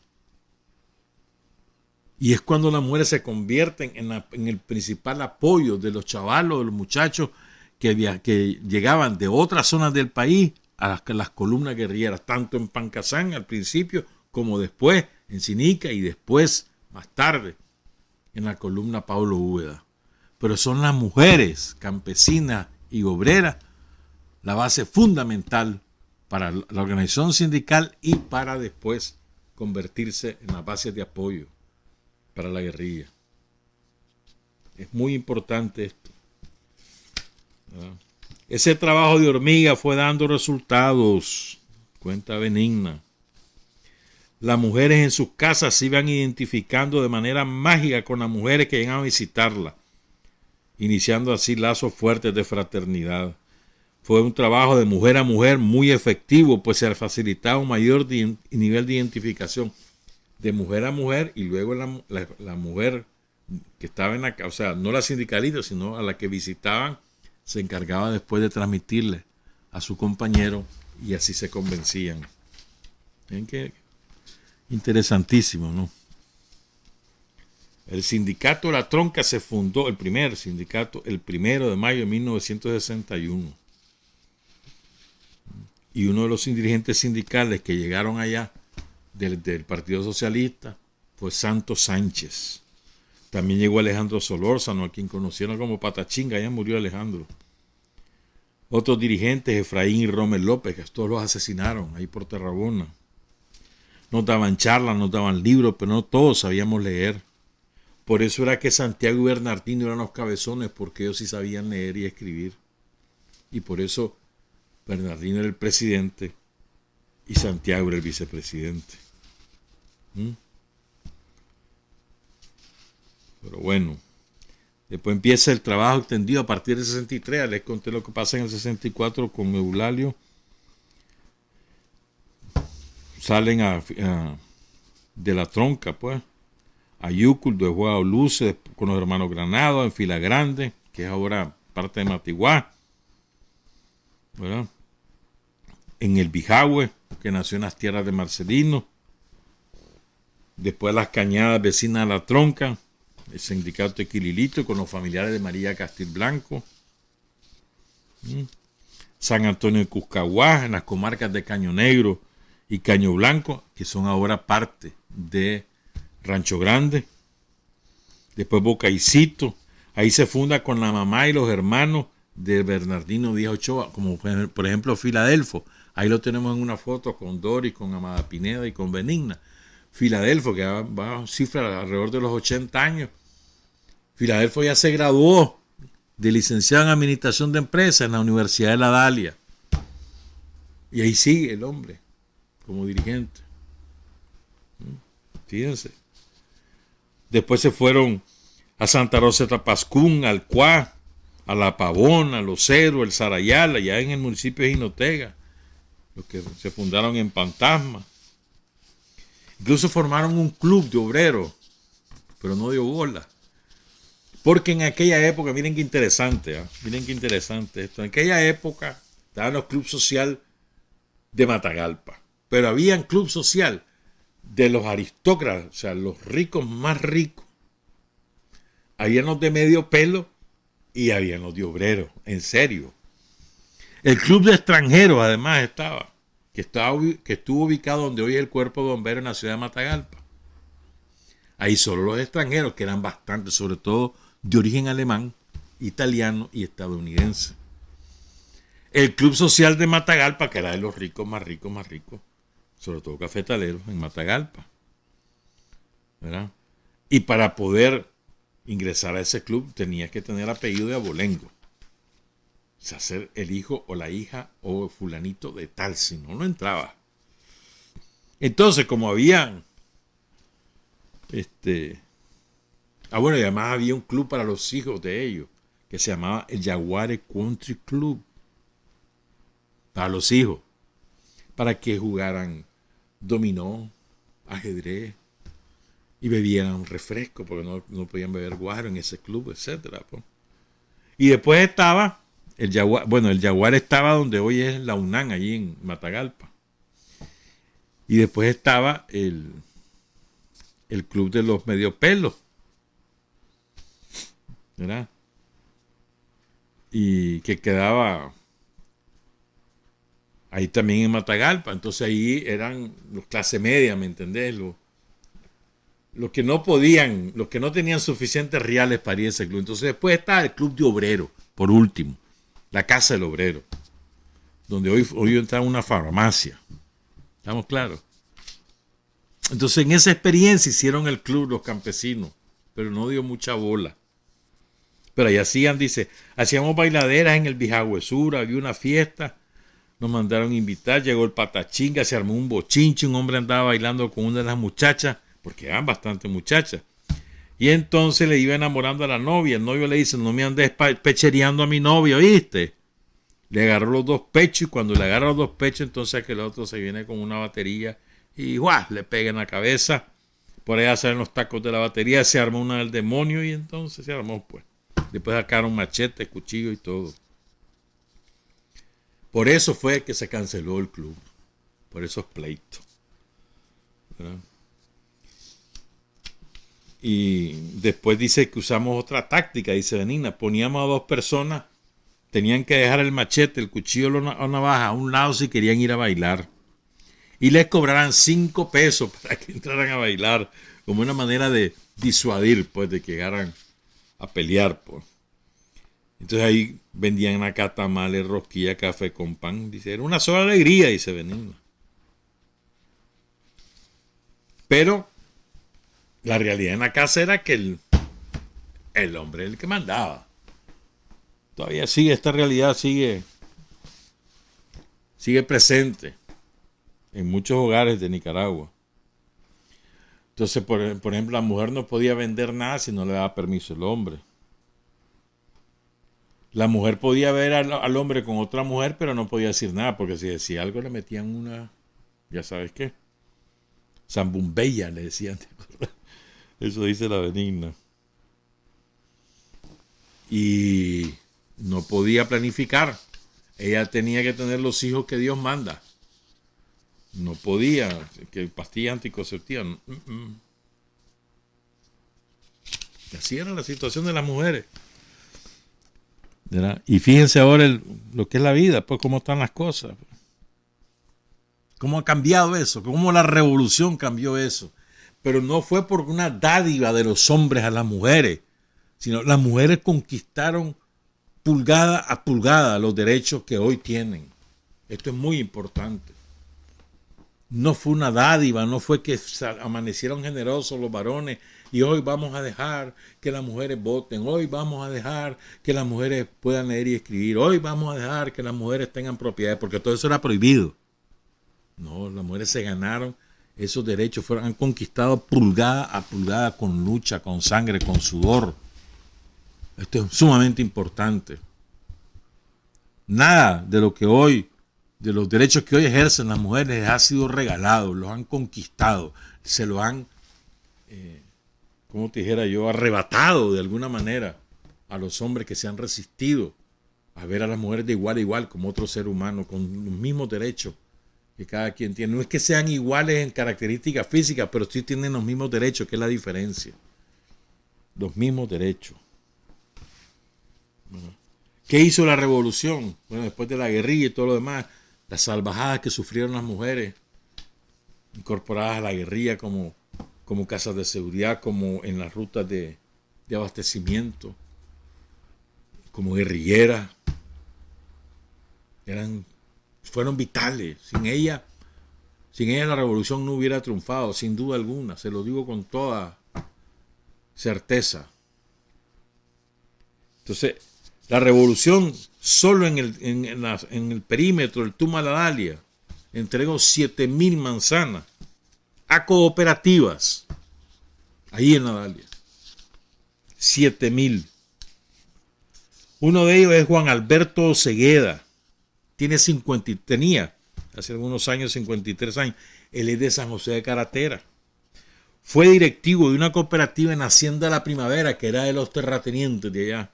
Y es cuando las mujeres se convierten en el principal apoyo de los chavalos, de los muchachos que llegaban de otras zonas del país a las columnas guerrilleras, tanto en Pancasán al principio como después en Sinica y después, más tarde, en la columna Pablo Úbeda. Pero son las mujeres campesinas y obreras la base fundamental para la organización sindical y para después convertirse en la base de apoyo para la guerrilla. Es muy importante esto. Ese trabajo de hormiga fue dando resultados. Cuenta Benigna. Las mujeres en sus casas se iban identificando de manera mágica con las mujeres que llegaban a visitarla, iniciando así lazos fuertes de fraternidad. Fue un trabajo de mujer a mujer muy efectivo, pues se facilitaba un mayor nivel de identificación de mujer a mujer, y luego la mujer que estaba en la casa, o sea, no la sindicalista, sino a la que visitaban, se encargaba después de transmitirle a su compañero y así se convencían. ¿Ven qué? Interesantísimo, ¿no? El sindicato La Tronca se fundó, el primer sindicato, el 1 de mayo de 1961. Y uno de los dirigentes sindicales que llegaron allá del Partido Socialista fue Santos Sánchez. También llegó Alejandro Solórzano, a quien conocieron como Patachinga, ya murió Alejandro. Otros dirigentes, Efraín y Rommel López, que todos los asesinaron ahí por Tarragona. Nos daban charlas, nos daban libros, pero no todos sabíamos leer. Por eso era que Santiago y Bernardino eran los cabezones, porque ellos sí sabían leer y escribir. Y por eso Bernardino era el presidente y Santiago era el vicepresidente. Pero bueno, después empieza el trabajo extendido a partir del 63. Les conté lo que pasa en el 64 con Eulalio. Salen de La Tronca, pues, a Yúcul, después a Uluce, con los hermanos Granados, en Fila Grande, que es ahora parte de Matiguá, ¿verdad? En el Bijahue, que nació en las tierras de Marcelino. Después Las Cañadas, vecinas de La Tronca, el sindicato de Quililito, con los familiares de María Castilblanco. San Antonio de Cuscahuá, en las comarcas de Caño Negro y Caño Blanco, que son ahora parte de Rancho Grande. Después Bocaicito, ahí se funda con la mamá y los hermanos de Bernardino Díaz Ochoa, como por ejemplo Filadelfo. Ahí lo tenemos en una foto con Doris, con Amada Pineda y con Benigna. Filadelfo, que va a cifra alrededor de los 80 años. Filadelfo ya se graduó de licenciado en Administración de Empresas en la Universidad de La Dalia. Y ahí sigue el hombre, como dirigente. Fíjense. Después se fueron a Santa Rosa de Tapascún, al Cuá, a La Pavona, a Los Cedros, el Sarayal, allá en el municipio de Jinotega, los que se fundaron en Fantasma. Incluso formaron un club de obreros, pero no dio bola. Porque en aquella época, miren qué interesante, miren qué interesante esto. En aquella época estaban los clubes social de Matagalpa, pero había un club social de los aristócratas, o sea, los ricos más ricos. Habían los de medio pelo y habían los de obreros, en serio. El club de extranjeros, además, que estuvo ubicado donde hoy es el Cuerpo de Bomberos en la ciudad de Matagalpa. Ahí solo los extranjeros, que eran bastantes, sobre todo de origen alemán, italiano y estadounidense. El Club Social de Matagalpa, que era de los ricos, más ricos, sobre todo cafetaleros en Matagalpa, ¿verdad? Y para poder ingresar a ese club tenías que tener apellido de abolengo. O sea, ser el hijo o la hija o fulanito de tal, si no, no entraba. Entonces, como había bueno, y además había un club para los hijos de ellos, que se llamaba el Yaguare Country Club. Para los hijos. Para que jugaran dominó, ajedrez, y bebieran refresco, porque no podían beber guaro en ese club, etc. Y después estaba el Yaguar. Bueno, el Yaguar estaba donde hoy es la UNAM, allí en Matagalpa. Y después estaba el club de los medio pelos, ¿verdad? Y que quedaba ahí también en Matagalpa. Entonces ahí eran los clase media, ¿me entendés? Los que no podían, los que no tenían suficientes reales para ir a ese club. Entonces después está el club de obreros, por último, la Casa del Obrero, donde hoy está una farmacia. ¿Estamos claros? Entonces en esa experiencia hicieron el club los campesinos, pero no dio mucha bola. Pero ahí hacíamos bailaderas en el Bijagüesura, había una fiesta, nos mandaron invitar, llegó el Patachinga, se armó un bochinche, un hombre andaba bailando con una de las muchachas, porque eran bastante muchachas. Y entonces le iba enamorando a la novia. El novio le dice, no me andes pechereando a mi novia, ¿oíste? Le agarró los dos pechos, y cuando le agarra los dos pechos, entonces aquel otro se viene con una batería y ¡guau! Le pega en la cabeza. Por allá salen los tacos de la batería, se armó una del demonio y entonces se armó, pues. Después sacaron machete, cuchillo y todo. Por eso fue que se canceló el club. Por esos pleitos. ¿Verdad? Y después dice que usamos otra táctica, dice Benigna. Poníamos a dos personas, tenían que dejar el machete, el cuchillo o la navaja a un lado si querían ir a bailar. Y les cobraran 5 pesos para que entraran a bailar, como una manera de disuadir, pues, de que llegaran a pelear, pues. Entonces ahí vendían acá tamales, rosquilla, café con pan. Dice, era una sola alegría, dice Benigna. Pero la realidad en la casa era que el hombre era el que mandaba. Todavía esta realidad sigue presente en muchos hogares de Nicaragua. Entonces, por ejemplo, la mujer no podía vender nada si no le daba permiso el hombre. La mujer podía ver al hombre con otra mujer, pero no podía decir nada, porque si decía algo le metían una, ya sabes qué, zambumbeya le decían. Eso dice la Benigna. Y no podía planificar. Ella tenía que tener los hijos que Dios manda. No podía, que pastilla anticonceptiva. Así era la situación de las mujeres. ¿Verdad? Y fíjense ahora lo que es la vida, pues cómo están las cosas. Cómo ha cambiado eso, cómo la revolución cambió eso. Pero no fue por una dádiva de los hombres a las mujeres, sino las mujeres conquistaron pulgada a pulgada los derechos que hoy tienen. Esto es muy importante. No fue una dádiva, no fue que amanecieron generosos los varones y hoy vamos a dejar que las mujeres voten, hoy vamos a dejar que las mujeres puedan leer y escribir, hoy vamos a dejar que las mujeres tengan propiedades, porque todo eso era prohibido. No, las mujeres se ganaron esos derechos, han conquistado pulgada a pulgada con lucha, con sangre, con sudor. Esto es sumamente importante. Nada de lo que hoy, de los derechos que hoy ejercen las mujeres les ha sido regalado, los han conquistado, se lo han, como te dijera yo, arrebatado de alguna manera a los hombres que se han resistido a ver a las mujeres de igual a igual como otro ser humano, con los mismos derechos que cada quien tiene. No es que sean iguales en características físicas, pero sí tienen los mismos derechos, que es la diferencia. Los mismos derechos. Bueno, ¿qué hizo la revolución? Bueno, después de la guerrilla y todo lo demás, las salvajadas que sufrieron las mujeres, incorporadas a la guerrilla como casas de seguridad, como en las rutas de abastecimiento, como guerrilleras, fueron vitales. Sin ella la revolución no hubiera triunfado, sin duda alguna, se lo digo con toda certeza. Entonces, la revolución solo en el perímetro del Tuma La Dalia entregó 7.000 manzanas a cooperativas ahí en La Dalia. 7.000. Uno de ellos es Juan Alberto Cegueda. Tenía hace algunos años 53 años. Él es de San José de Caratera. Fue directivo de una cooperativa en Hacienda La Primavera, que era de los terratenientes de allá.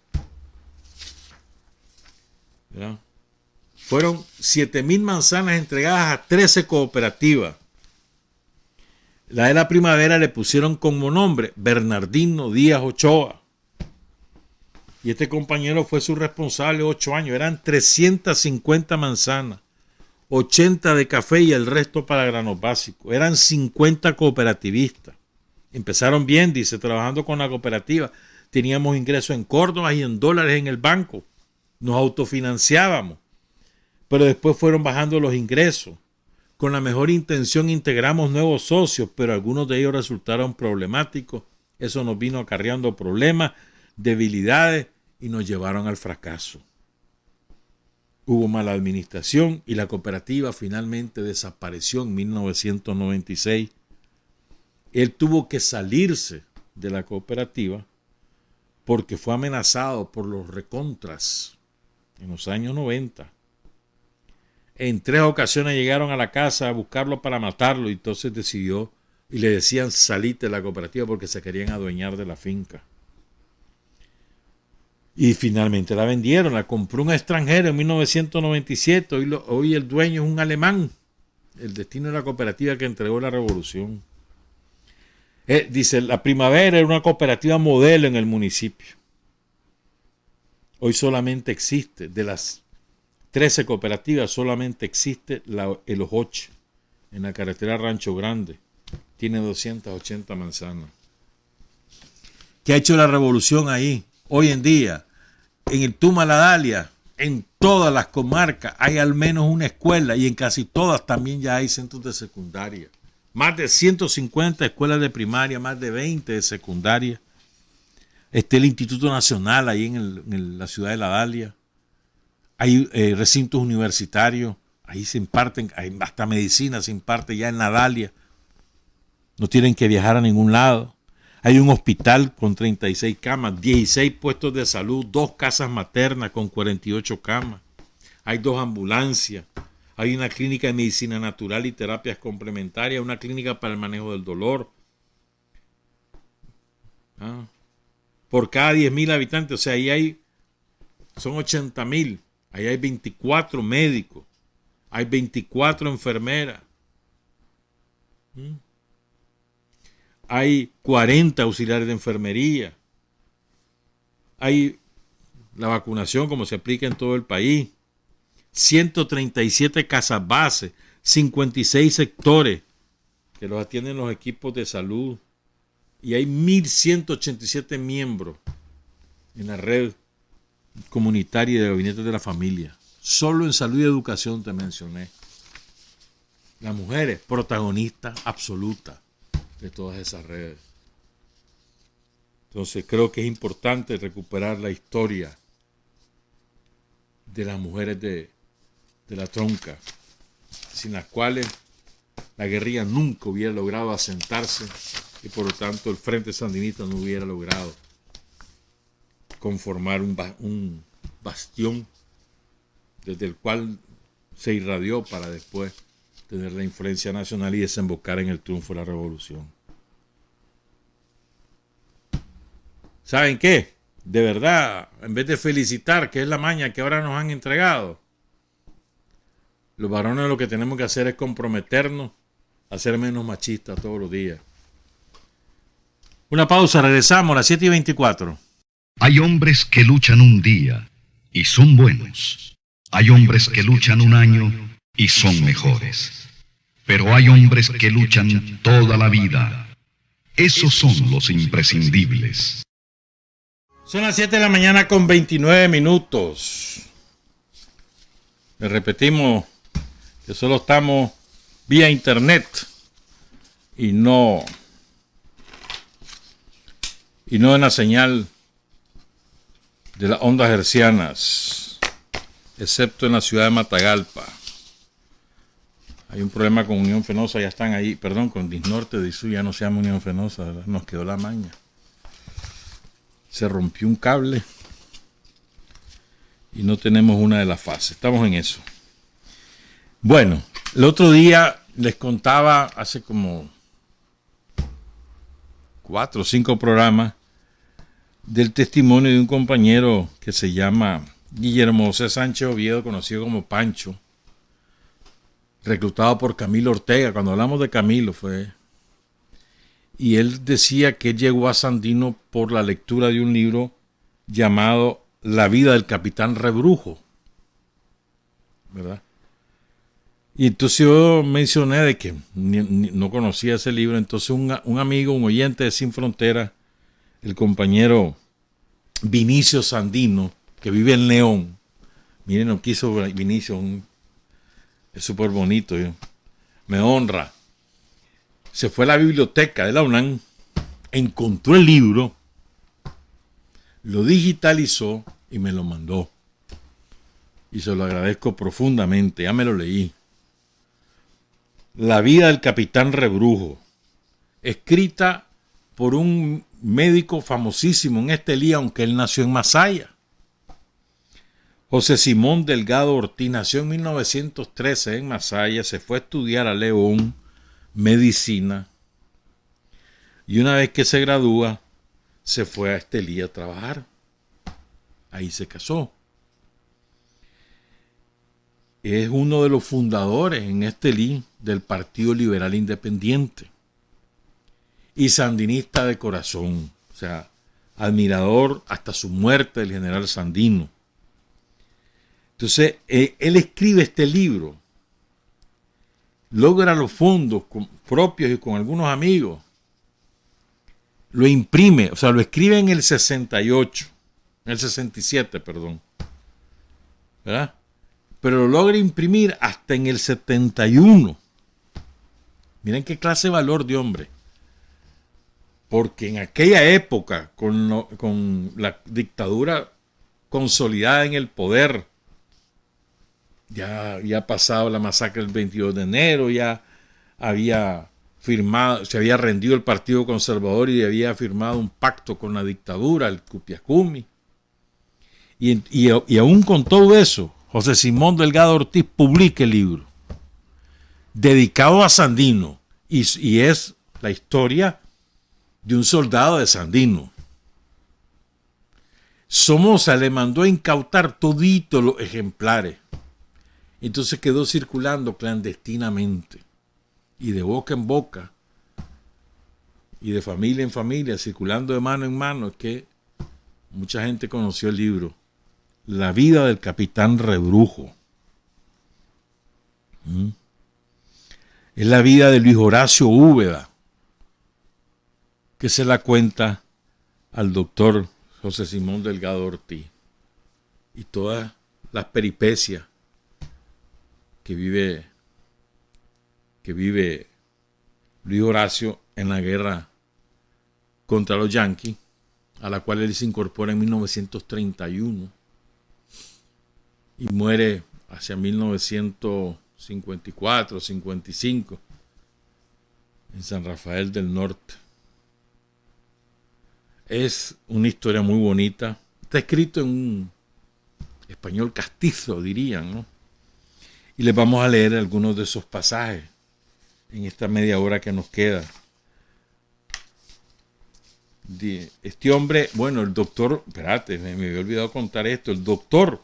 ¿Verdad? Fueron 7.000 manzanas entregadas a 13 cooperativas. La de La Primavera le pusieron como nombre Bernardino Díaz Ochoa. Y este compañero fue su responsable 8 años. Eran 350 manzanas, 80 de café y el resto para granos básicos. Eran 50 cooperativistas. Empezaron bien, dice, trabajando con la cooperativa. Teníamos ingresos en Córdoba y en dólares en el banco. Nos autofinanciábamos. Pero después fueron bajando los ingresos. Con la mejor intención integramos nuevos socios, pero algunos de ellos resultaron problemáticos. Eso nos vino acarreando problemas, debilidades y nos llevaron al fracaso. Hubo mala administración y la cooperativa finalmente desapareció en 1996. Él tuvo que salirse de la cooperativa porque fue amenazado por los recontras en los años 90. En 3 ocasiones llegaron a la casa a buscarlo para matarlo y entonces decidió y le decían salite de la cooperativa porque se querían adueñar de la finca. Y finalmente la vendieron, la compró un extranjero en 1997. Hoy el dueño es un alemán. El destino de la cooperativa que entregó la revolución. Dice, La Primavera era una cooperativa modelo en el municipio. Hoy solamente existe, de las 13 cooperativas, solamente existe el Ojoche, en la carretera Rancho Grande. Tiene 280 manzanas. ¿Qué ha hecho la revolución ahí? Hoy en día, en el Tuma La Dalia, en todas las comarcas hay al menos una escuela y en casi todas también ya hay centros de secundaria. Más de 150 escuelas de primaria, más de 20 de secundaria. Está el Instituto Nacional ahí en la ciudad de La Dalia. Hay recintos universitarios, ahí se imparten, hasta medicina se imparte ya en La Dalia. No tienen que viajar a ningún lado. Hay un hospital con 36 camas, 16 puestos de salud, 2 casas maternas con 48 camas. Hay 2 ambulancias. Hay una clínica de medicina natural y terapias complementarias, una clínica para el manejo del dolor. Por cada 10.000 habitantes, o sea, ahí son 80.000. Ahí hay 24 médicos, hay 24 enfermeras. Hay 40 auxiliares de enfermería. Hay la vacunación como se aplica en todo el país. 137 casas base, 56 sectores que los atienden los equipos de salud. Y hay 1.187 miembros en la red comunitaria de gabinetes de la familia. Solo en salud y educación te mencioné. Las mujeres, protagonistas absolutas de todas esas redes. Entonces creo que es importante recuperar la historia de las mujeres de la tronca, sin las cuales la guerrilla nunca hubiera logrado asentarse y por lo tanto el Frente Sandinista no hubiera logrado conformar un bastión desde el cual se irradió para después tener la influencia nacional y desembocar en el triunfo de la revolución. ¿Saben qué? De verdad, en vez de felicitar, que es la maña que ahora nos han entregado, los varones lo que tenemos que hacer es comprometernos a ser menos machistas todos los días. Una pausa, regresamos a las 7:24. Hay hombres que luchan un día y son buenos. Hay hombres que luchan un año y son mejores. Pero hay hombres que luchan toda la vida. Esos son los imprescindibles. Son las 7 de la mañana con 29 minutos. Le repetimos que solo estamos vía internet y no en la señal de las ondas hercianas, excepto en la ciudad de Matagalpa. Hay un problema con Unión Fenosa, ya están ahí, perdón, con Disnorte, Disur, ya no se llama Unión Fenosa, ¿verdad? Nos quedó la maña. Se rompió un cable y no tenemos una de las fases. Estamos en eso. Bueno, el otro día les contaba, hace como 4 o 5 programas, del testimonio de un compañero que se llama Guillermo José Sánchez Oviedo, conocido como Pancho, reclutado por Camilo Ortega. Cuando hablamos de Camilo fue... Y él decía que él llegó a Sandino por la lectura de un libro llamado La vida del capitán Rebrujo, ¿verdad? Y entonces yo mencioné de que no conocía ese libro. Entonces un amigo, un oyente de Sin Frontera, el compañero Vinicio Sandino, que vive en León. Miren lo que hizo Vinicio, es súper bonito, me honra. Se fue a la biblioteca de la UNAM, encontró el libro, lo digitalizó y me lo mandó. Y se lo agradezco profundamente, ya me lo leí. La vida del capitán Rebrujo, escrita por un médico famosísimo en Estelí, aunque él nació en Masaya. José Simón Delgado Ortiz nació en 1913 en Masaya, se fue a estudiar a León medicina y una vez que se gradúa se fue a Estelí a trabajar. Ahí se casó. Es uno de los fundadores en Estelí del Partido Liberal Independiente y sandinista de corazón, o sea, admirador hasta su muerte del general Sandino. Entonces, él escribe este libro, logra los fondos propios y con algunos amigos, lo imprime, o sea, lo escribe en el 67, perdón, ¿verdad? Pero lo logra imprimir hasta en el 71. Miren qué clase de valor de hombre. Porque en aquella época, con la dictadura consolidada en el poder, ya había pasado la masacre del 22 de enero, ya había firmado, se había rendido el Partido Conservador y había firmado un pacto con la dictadura, el Cupiacumi. Y aún con todo eso, José Simón Delgado Ortiz publica el libro dedicado a Sandino y es la historia de un soldado de Sandino. Somoza le mandó a incautar toditos los ejemplares. Entonces quedó circulando clandestinamente y de boca en boca y de familia en familia, circulando de mano en mano, es que mucha gente conoció el libro La vida del capitán Rebrujo. Es la vida de Luis Horacio Úbeda, que se la cuenta al doctor José Simón Delgado Ortiz y todas las peripecias que vive Luis Horacio en la guerra contra los yanquis, a la cual él se incorpora en 1931 y muere hacia 1954, 55, en San Rafael del Norte. Es una historia muy bonita. Está escrito en un español castizo, dirían, ¿no? Y les vamos a leer algunos de esos pasajes en esta media hora que nos queda. Este hombre, bueno, el doctor, espérate, me había olvidado contar esto, el doctor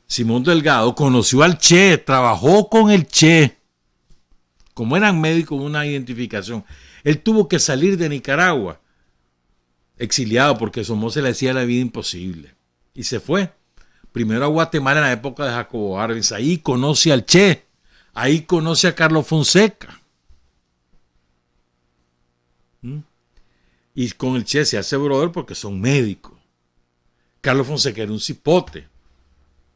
Simón Delgado conoció al Che, trabajó con el Che, como eran médicos, una identificación. Él tuvo que salir de Nicaragua, exiliado, porque Somoza le hacía la vida imposible, y se fue, primero a Guatemala en la época de Jacobo Arbenz. Ahí conoce al Che, ahí conoce a Carlos Fonseca. Y con el Che se hace brother porque son médicos. Carlos Fonseca era un cipote.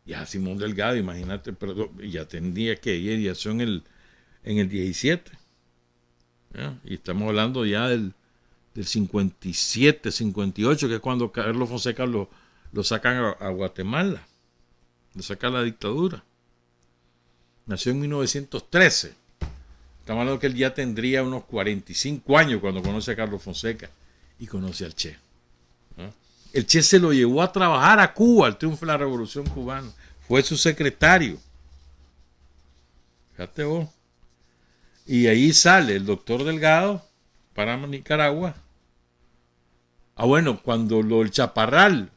Ya Simón Delgado, imagínate, pero ya tendría que ir, ya son en el 17. ¿Ya? Y estamos hablando ya del 57, 58, que es cuando Carlos Fonseca lo sacan a Guatemala. Lo saca la dictadura. Nació en 1913. Estamos hablando que él ya tendría unos 45 años cuando conoce a Carlos Fonseca y conoce al Che. ¿No? El Che se lo llevó a trabajar a Cuba, al triunfo de la Revolución Cubana. Fue su secretario. Fíjate vos. Y ahí sale el doctor Delgado para Nicaragua. Bueno, cuando el Chaparral,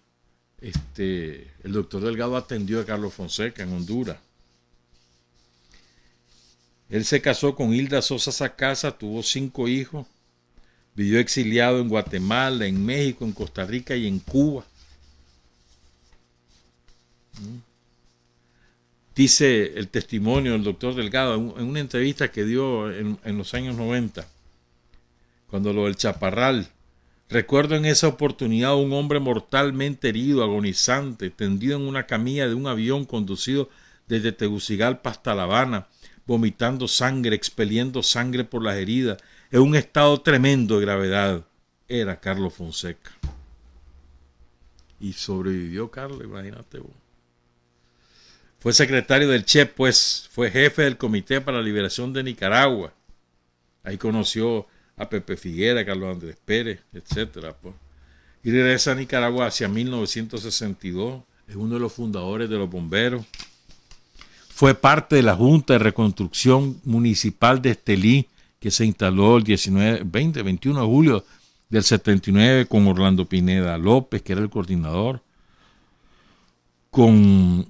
el doctor Delgado atendió a Carlos Fonseca en Honduras. Él se casó con Hilda Sosa Sacasa, tuvo 5 hijos, vivió exiliado en Guatemala, en México, en Costa Rica y en Cuba. Dice el testimonio del doctor Delgado en una entrevista que dio en los años 90, cuando lo del Chaparral. Recuerdo en esa oportunidad un hombre mortalmente herido, agonizante, tendido en una camilla de un avión conducido desde Tegucigalpa hasta La Habana, vomitando sangre, expeliendo sangre por las heridas, en un estado tremendo de gravedad. Era Carlos Fonseca. Y sobrevivió Carlos, imagínate vos. Fue secretario del Che, pues, fue jefe del Comité para la Liberación de Nicaragua. Ahí conoció a Pepe Figuera, Carlos Andrés Pérez, etc. Pues. Y regresa a Nicaragua hacia 1962. Es uno de los fundadores de los bomberos. Fue parte de la Junta de Reconstrucción Municipal de Estelí, que se instaló el 21 de julio del 79 con Orlando Pineda López, que era el coordinador, con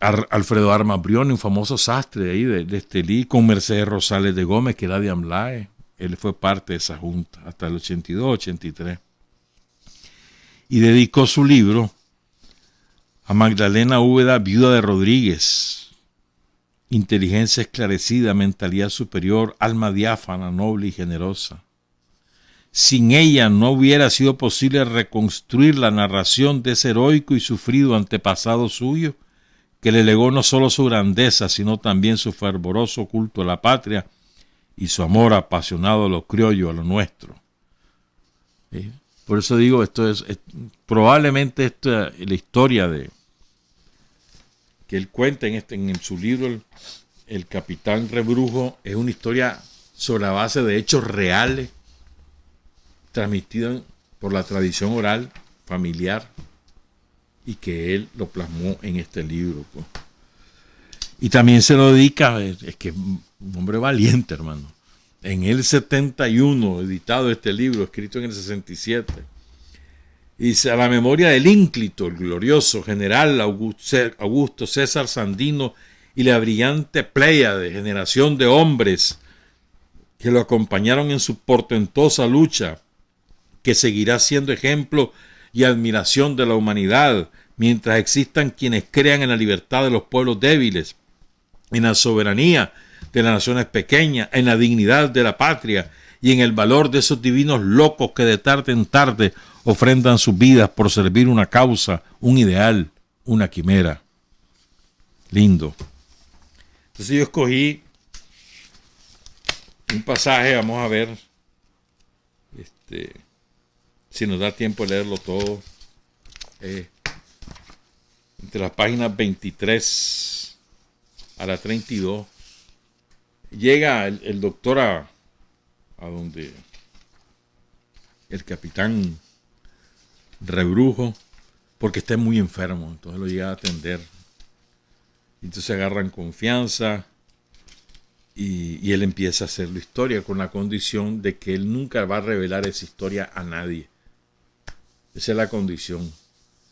Alfredo Armas Briones, un famoso sastre de ahí de Estelí, con Mercedes Rosales de Gómez, que era de Amlae. Él fue parte de esa junta hasta el 82-83. Y dedicó su libro a Magdalena Úbeda, viuda de Rodríguez. Inteligencia esclarecida, mentalidad superior, alma diáfana, noble y generosa. Sin ella no hubiera sido posible reconstruir la narración de ese heroico y sufrido antepasado suyo, que le legó no solo su grandeza, sino también su fervoroso culto a la patria y su amor apasionado a lo criollo, a lo nuestro. ¿Sí? Por eso digo, probablemente la historia que él cuenta en su libro, el Capitán Rebrujo, es una historia sobre la base de hechos reales, transmitida por la tradición oral familiar, y que él lo plasmó en este libro. Pues. Y también se lo dedica, es que un hombre valiente, hermano. En el 71, editado este libro, escrito en el 67, dice: a la memoria del ínclito, el glorioso general Augusto César Sandino y la brillante playa de generación de hombres que lo acompañaron en su portentosa lucha, que seguirá siendo ejemplo y admiración de la humanidad, mientras existan quienes crean en la libertad de los pueblos débiles, en la soberanía de las naciones pequeñas, en la dignidad de la patria y en el valor de esos divinos locos que de tarde en tarde ofrendan sus vidas por servir una causa, un ideal, una quimera. Lindo. Entonces yo escogí un pasaje, vamos a ver si nos da tiempo de leerlo todo. Entre las páginas 23 a la 32 llega el doctor a donde el capitán Rebrujo, porque está muy enfermo, entonces lo llega a atender. Entonces agarran confianza y él empieza a hacer la historia con la condición de que él nunca va a revelar esa historia a nadie. Esa es la condición,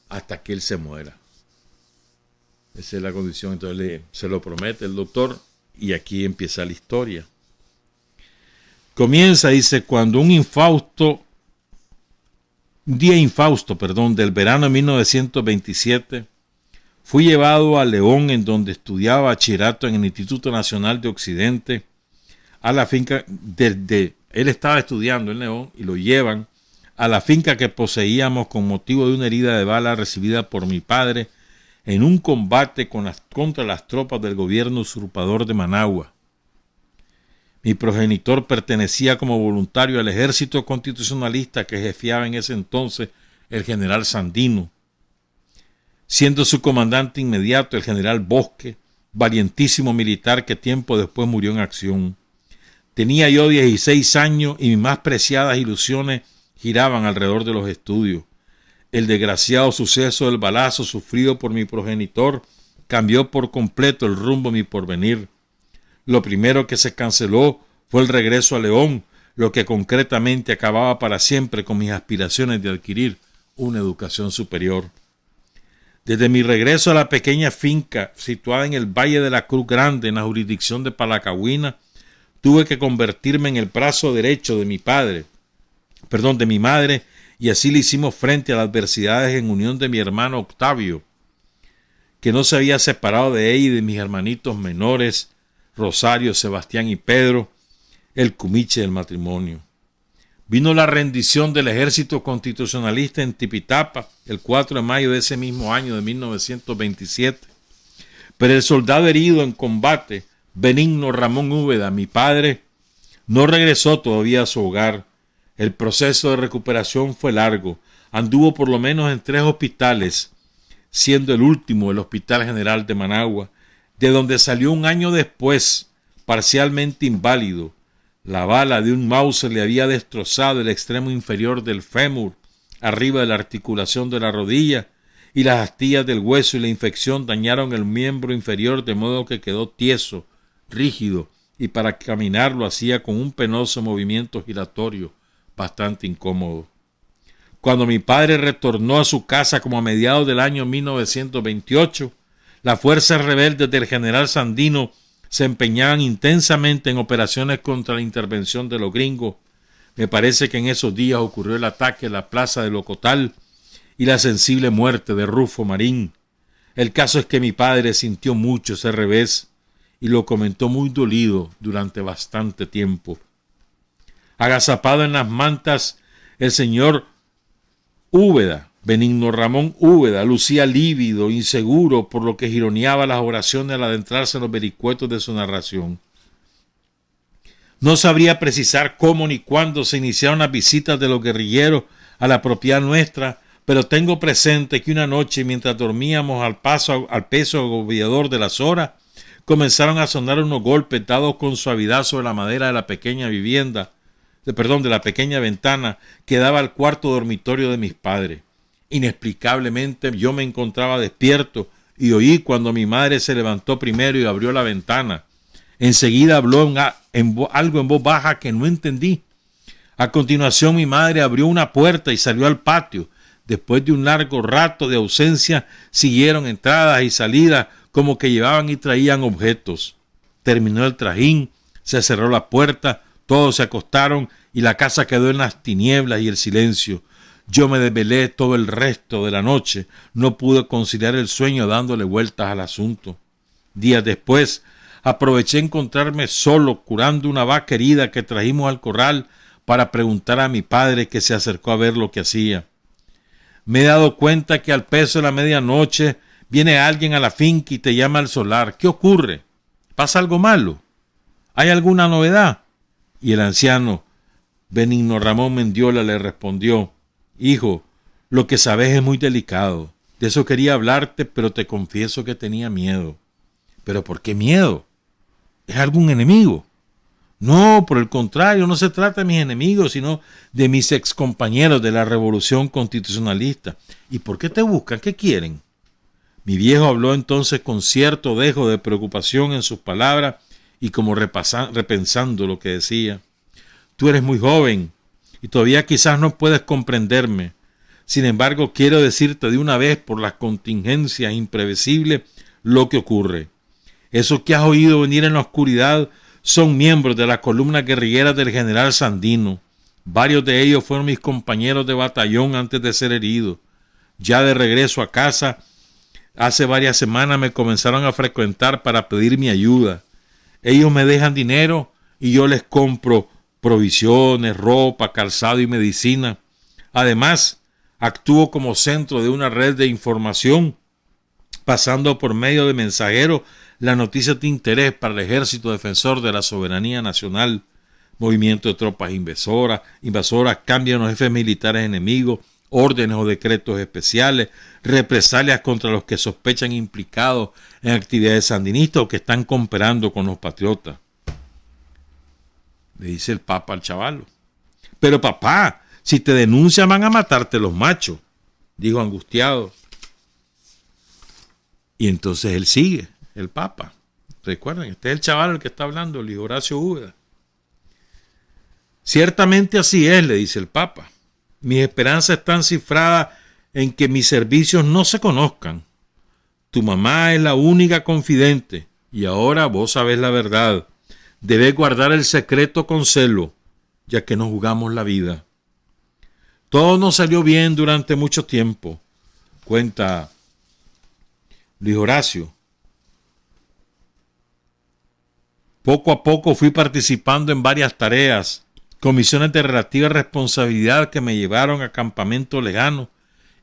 hasta que él se muera. Esa es la condición, entonces se lo promete el doctor y aquí empieza la historia. Comienza, dice, cuando un día infausto, del verano de 1927, fui llevado a León, en donde estudiaba bachillerato en el Instituto Nacional de Occidente, a la finca él estaba estudiando en León y lo llevan a la finca que poseíamos con motivo de una herida de bala recibida por mi padre en un combate contra las tropas del gobierno usurpador de Managua. Mi progenitor pertenecía como voluntario al ejército constitucionalista que jefiaba en ese entonces el general Sandino, siendo su comandante inmediato el general Bosque, valientísimo militar que tiempo después murió en acción. Tenía yo 16 años y mis más preciadas ilusiones giraban alrededor de los estudios. El desgraciado suceso del balazo sufrido por mi progenitor cambió por completo el rumbo de mi porvenir. Lo primero que se canceló fue el regreso a León, lo que concretamente acababa para siempre con mis aspiraciones de adquirir una educación superior. Desde mi regreso a la pequeña finca situada en el Valle de la Cruz Grande, en la jurisdicción de Palacagüina, tuve que convertirme en el brazo derecho de mi madre, y así le hicimos frente a las adversidades en unión de mi hermano Octavio, que no se había separado de ella y de mis hermanitos menores, Rosario, Sebastián y Pedro, el cumiche del matrimonio. Vino la rendición del ejército constitucionalista en Tipitapa el 4 de mayo de ese mismo año de 1927. Pero el soldado herido en combate, Benigno Ramón Úbeda, mi padre, no regresó todavía a su hogar. El proceso de recuperación fue largo. Anduvo por lo menos en 3 hospitales, siendo el último el Hospital General de Managua, de donde salió un año después, parcialmente inválido. La bala de un Mauser le había destrozado el extremo inferior del fémur, arriba de la articulación de la rodilla, y las astillas del hueso y la infección dañaron el miembro inferior de modo que quedó tieso, rígido, y para caminar lo hacía con un penoso movimiento giratorio, bastante incómodo. Cuando mi padre retornó a su casa como a mediados del año 1928, las fuerzas rebeldes del general Sandino se empeñaban intensamente en operaciones contra la intervención de los gringos. Me parece que en esos días ocurrió el ataque a la plaza de Locotal y la sensible muerte de Rufo Marín. El caso es que mi padre sintió mucho ese revés y lo comentó muy dolido durante bastante tiempo. Agazapado en las mantas, el señor Úbeda, Benigno Ramón Úbeda, lucía lívido, inseguro, por lo que gironeaba las oraciones al adentrarse en los vericuetos de su narración. No sabría precisar cómo ni cuándo se iniciaron las visitas de los guerrilleros a la propiedad nuestra, pero tengo presente que una noche, mientras dormíamos al peso agobiador de las horas, comenzaron a sonar unos golpes dados con suavidad sobre la madera de la pequeña de la pequeña ventana que daba al cuarto dormitorio de mis padres. Inexplicablemente yo me encontraba despierto y oí cuando mi madre se levantó primero y abrió la ventana. Enseguida habló algo en voz baja que no entendí. A continuación mi madre abrió una puerta y salió al patio. Después de un largo rato de ausencia siguieron entradas y salidas como que llevaban y traían objetos. Terminó el trajín, se cerró la puerta, todos se acostaron y la casa quedó en las tinieblas y el silencio. Yo me desvelé todo el resto de la noche. No pude conciliar el sueño dándole vueltas al asunto. Días después, aproveché encontrarme solo curando una vaca herida que trajimos al corral para preguntar a mi padre, que se acercó a ver lo que hacía. Me he dado cuenta que al peso de la medianoche viene alguien a la finca y te llama al solar. ¿Qué ocurre? ¿Pasa algo malo? ¿Hay alguna novedad? Y el anciano, Benigno Ramón Mendiola, le respondió: Hijo, lo que sabes es muy delicado. De eso quería hablarte, pero te confieso que tenía miedo. ¿Pero por qué miedo? ¿Es algún enemigo? No, por el contrario, no se trata de mis enemigos, sino de mis excompañeros de la Revolución Constitucionalista. ¿Y por qué te buscan? ¿Qué quieren? Mi viejo habló entonces con cierto dejo de preocupación en sus palabras y como repensando lo que decía. Tú eres muy joven y todavía quizás no puedes comprenderme. Sin embargo, quiero decirte de una vez por las contingencias imprevisibles lo que ocurre. Esos que has oído venir en la oscuridad son miembros de la columna guerrillera del general Sandino. Varios de ellos fueron mis compañeros de batallón antes de ser heridos. Ya de regreso a casa, hace varias semanas me comenzaron a frecuentar para pedir mi ayuda. Ellos me dejan dinero y yo les compro provisiones, ropa, calzado y medicina. Además, actúo como centro de una red de información, pasando por medio de mensajeros las noticias de interés para el Ejército Defensor de la Soberanía Nacional, movimiento de tropas invasoras, cambios en los jefes militares enemigos, órdenes o decretos especiales, represalias contra los que sospechan implicados en actividades sandinistas o que están cooperando con los patriotas. Le dice el Papa al chavalo. Pero papá, si te denuncian van a matarte los machos, dijo angustiado. Y entonces él sigue, el Papa. Recuerden, este es el chaval el que está hablando, Luis Horacio Úbeda. Ciertamente así es, le dice el Papa. Mis esperanzas están cifradas en que mis servicios no se conozcan. Tu mamá es la única confidente y ahora vos sabés la verdad. Debes guardar el secreto con celo, ya que nos jugamos la vida. Todo nos salió bien durante mucho tiempo, cuenta Luis Horacio. Poco a poco fui participando en varias tareas, comisiones de relativa responsabilidad que me llevaron a campamentos lejanos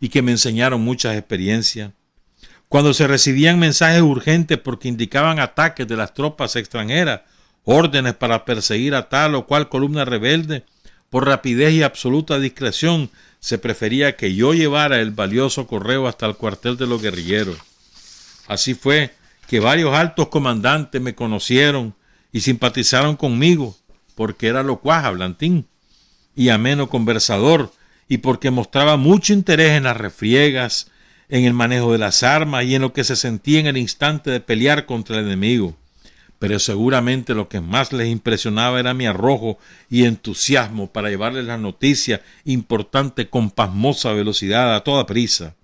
y que me enseñaron muchas experiencias. Cuando se recibían mensajes urgentes porque indicaban ataques de las tropas extranjeras, órdenes para perseguir a tal o cual columna rebelde, por rapidez y absoluta discreción, se prefería que yo llevara el valioso correo hasta el cuartel de los guerrilleros. Así fue que varios altos comandantes me conocieron y simpatizaron conmigo, porque era locuaz, hablantín y ameno conversador, y porque mostraba mucho interés en las refriegas, en el manejo de las armas y en lo que se sentía en el instante de pelear contra el enemigo. Pero seguramente lo que más les impresionaba era mi arrojo y entusiasmo para llevarles la noticia importante con pasmosa velocidad, a toda prisa.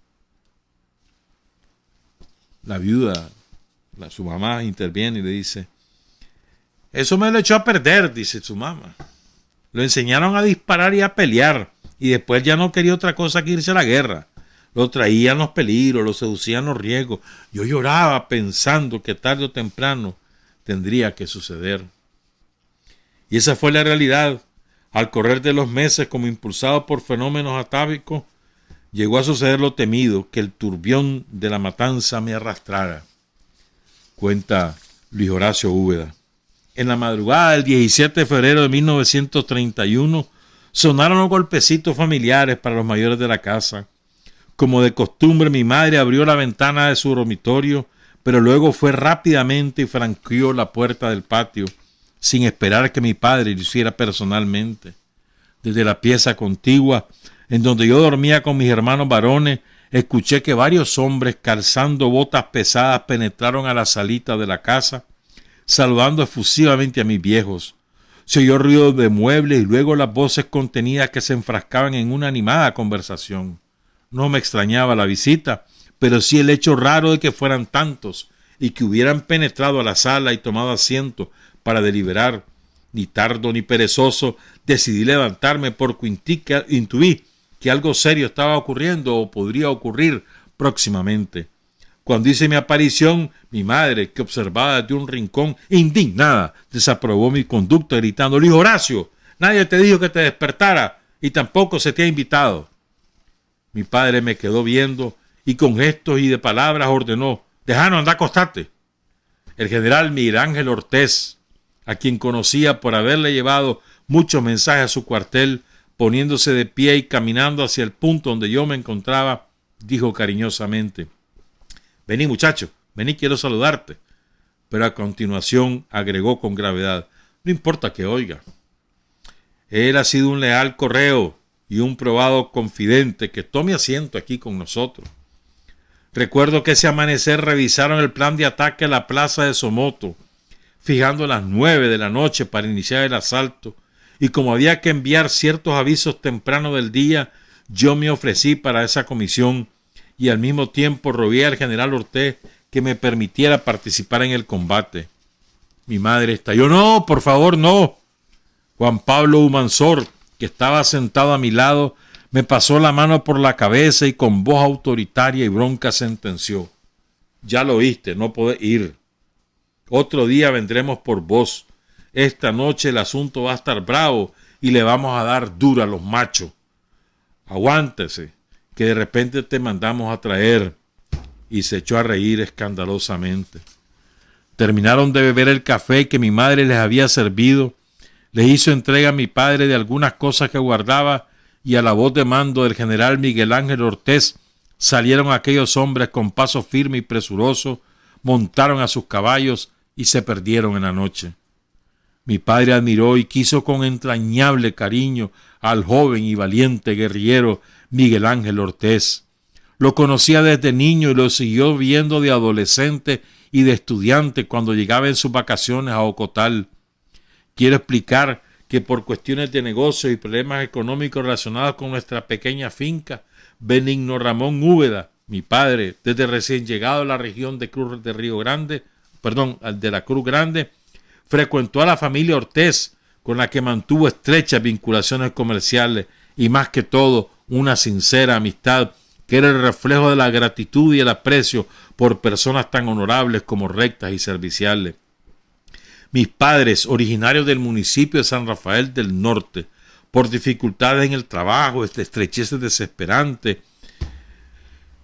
La viuda, su mamá, interviene y le dice: eso me lo echó a perder, dice su mamá. Lo enseñaron a disparar y a pelear, y después ya no quería otra cosa que irse a la guerra. Lo traían los peligros, lo seducían los riesgos. Yo lloraba pensando que tarde o temprano tendría que suceder. Y esa fue la realidad. Al correr de los meses, como impulsado por fenómenos atávicos, llegó a suceder lo temido, que el turbión de la matanza me arrastrara, cuenta Luis Horacio Úbeda. En la madrugada del 17 de febrero de 1931 sonaron los golpecitos familiares para los mayores de la casa. Como de costumbre, mi madre abrió la ventana de su dormitorio, pero luego fue rápidamente y franqueó la puerta del patio, sin esperar que mi padre lo hiciera personalmente. Desde la pieza contigua, en donde yo dormía con mis hermanos varones, escuché que varios hombres calzando botas pesadas penetraron a la salita de la casa, saludando efusivamente a mis viejos. Se oyó ruido de muebles y luego las voces contenidas que se enfrascaban en una animada conversación. No me extrañaba la visita, pero sí el hecho raro de que fueran tantos y que hubieran penetrado a la sala y tomado asiento para deliberar. Ni tardo ni perezoso decidí levantarme porque intuí que algo serio estaba ocurriendo o podría ocurrir próximamente. Cuando hice mi aparición, mi madre, que observaba desde un rincón, indignada, desaprobó mi conducta gritando: Luis Horacio, nadie te dijo que te despertara y tampoco se te ha invitado. Mi padre me quedó viendo y con gestos y de palabras ordenó: déjanos, anda a acostarte. El general Miguel Ángel Ortiz, a quien conocía por haberle llevado muchos mensajes a su cuartel, poniéndose de pie y caminando hacia el punto donde yo me encontraba, dijo cariñosamente: vení, muchacho, vení, quiero saludarte. Pero a continuación agregó con gravedad: No importa que oiga. Él ha sido un leal correo y un probado confidente que tome asiento aquí con nosotros. Recuerdo que ese amanecer revisaron el plan de ataque a la plaza de Somoto, fijando las 9 de la noche para iniciar el asalto, y como había que enviar ciertos avisos temprano del día, yo me ofrecí para esa comisión y al mismo tiempo rogué al general Ortiz que me permitiera participar en el combate. Mi madre estalló: no, por favor, no. Juan Pablo Humansor, que estaba sentado a mi lado, me pasó la mano por la cabeza y con voz autoritaria y bronca sentenció: ya lo oíste, no podés ir. Otro día vendremos por vos. Esta noche el asunto va a estar bravo y le vamos a dar duro a los machos. Aguántese, que de repente te mandamos a traer. Y se echó a reír escandalosamente. Terminaron de beber el café que mi madre les había servido. Les hizo entrega a mi padre de algunas cosas que guardaba y a la voz de mando del general Miguel Ángel Ortiz salieron aquellos hombres con paso firme y presuroso, montaron a sus caballos y se perdieron en la noche. Mi padre admiró y quiso con entrañable cariño al joven y valiente guerrillero Miguel Ángel Ortiz. Lo conocía desde niño y lo siguió viendo de adolescente y de estudiante cuando llegaba en sus vacaciones a Ocotal. Quiero explicar que por cuestiones de negocio y problemas económicos relacionados con nuestra pequeña finca, Benigno Ramón Úbeda, mi padre, desde recién llegado a la región de de la Cruz Grande, frecuentó a la familia Ortiz, con la que mantuvo estrechas vinculaciones comerciales y más que todo una sincera amistad que era el reflejo de la gratitud y el aprecio por personas tan honorables como rectas y serviciales. Mis padres, originarios del municipio de San Rafael del Norte, por dificultades en el trabajo, estrecheces desesperantes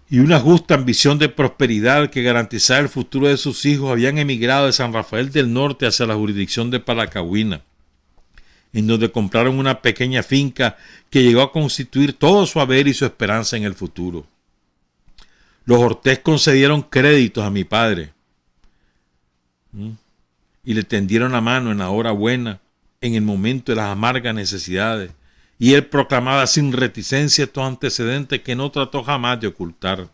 y una justa ambición de prosperidad que garantizara el futuro de sus hijos, habían emigrado de San Rafael del Norte hacia la jurisdicción de Palacagüina, en donde compraron una pequeña finca que llegó a constituir todo su haber y su esperanza en el futuro. Los Ortiz concedieron créditos a mi padre y le tendieron la mano en la hora buena, en el momento de las amargas necesidades, y él proclamaba sin reticencia estos antecedentes que no trató jamás de ocultar.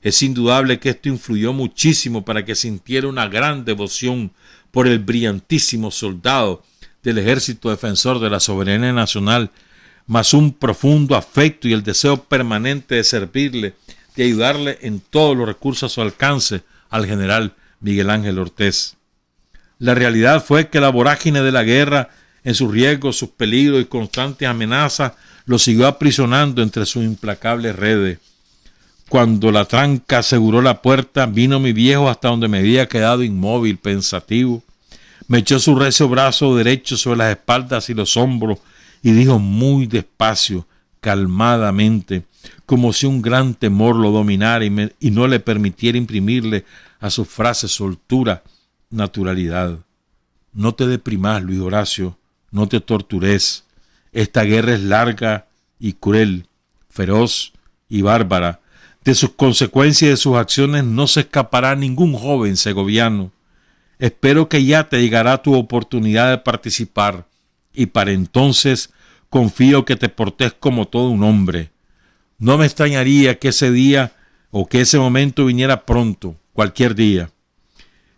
Es indudable que esto influyó muchísimo para que sintiera una gran devoción por el brillantísimo soldado del Ejército Defensor de la Soberanía Nacional, más un profundo afecto y el deseo permanente de servirle, de ayudarle en todos los recursos a su alcance al general Miguel Ángel Ortiz. La realidad fue que la vorágine de la guerra, en sus riesgos, sus peligros y constantes amenazas, lo siguió aprisionando entre sus implacables redes. Cuando la tranca aseguró la puerta, vino mi viejo hasta donde me había quedado inmóvil, pensativo. Me echó su recio brazo derecho sobre las espaldas y los hombros y dijo muy despacio, calmadamente, como si un gran temor lo dominara y no le permitiera imprimirle a sus frases soltura, naturalidad. No te deprimas, Luis Horacio, no te tortures. Esta guerra es larga y cruel, feroz y bárbara. De sus consecuencias y de sus acciones no se escapará ningún joven segoviano. Espero que ya te llegará tu oportunidad de participar y para entonces confío que te portes como todo un hombre. No me extrañaría que ese día o que ese momento viniera pronto, cualquier día.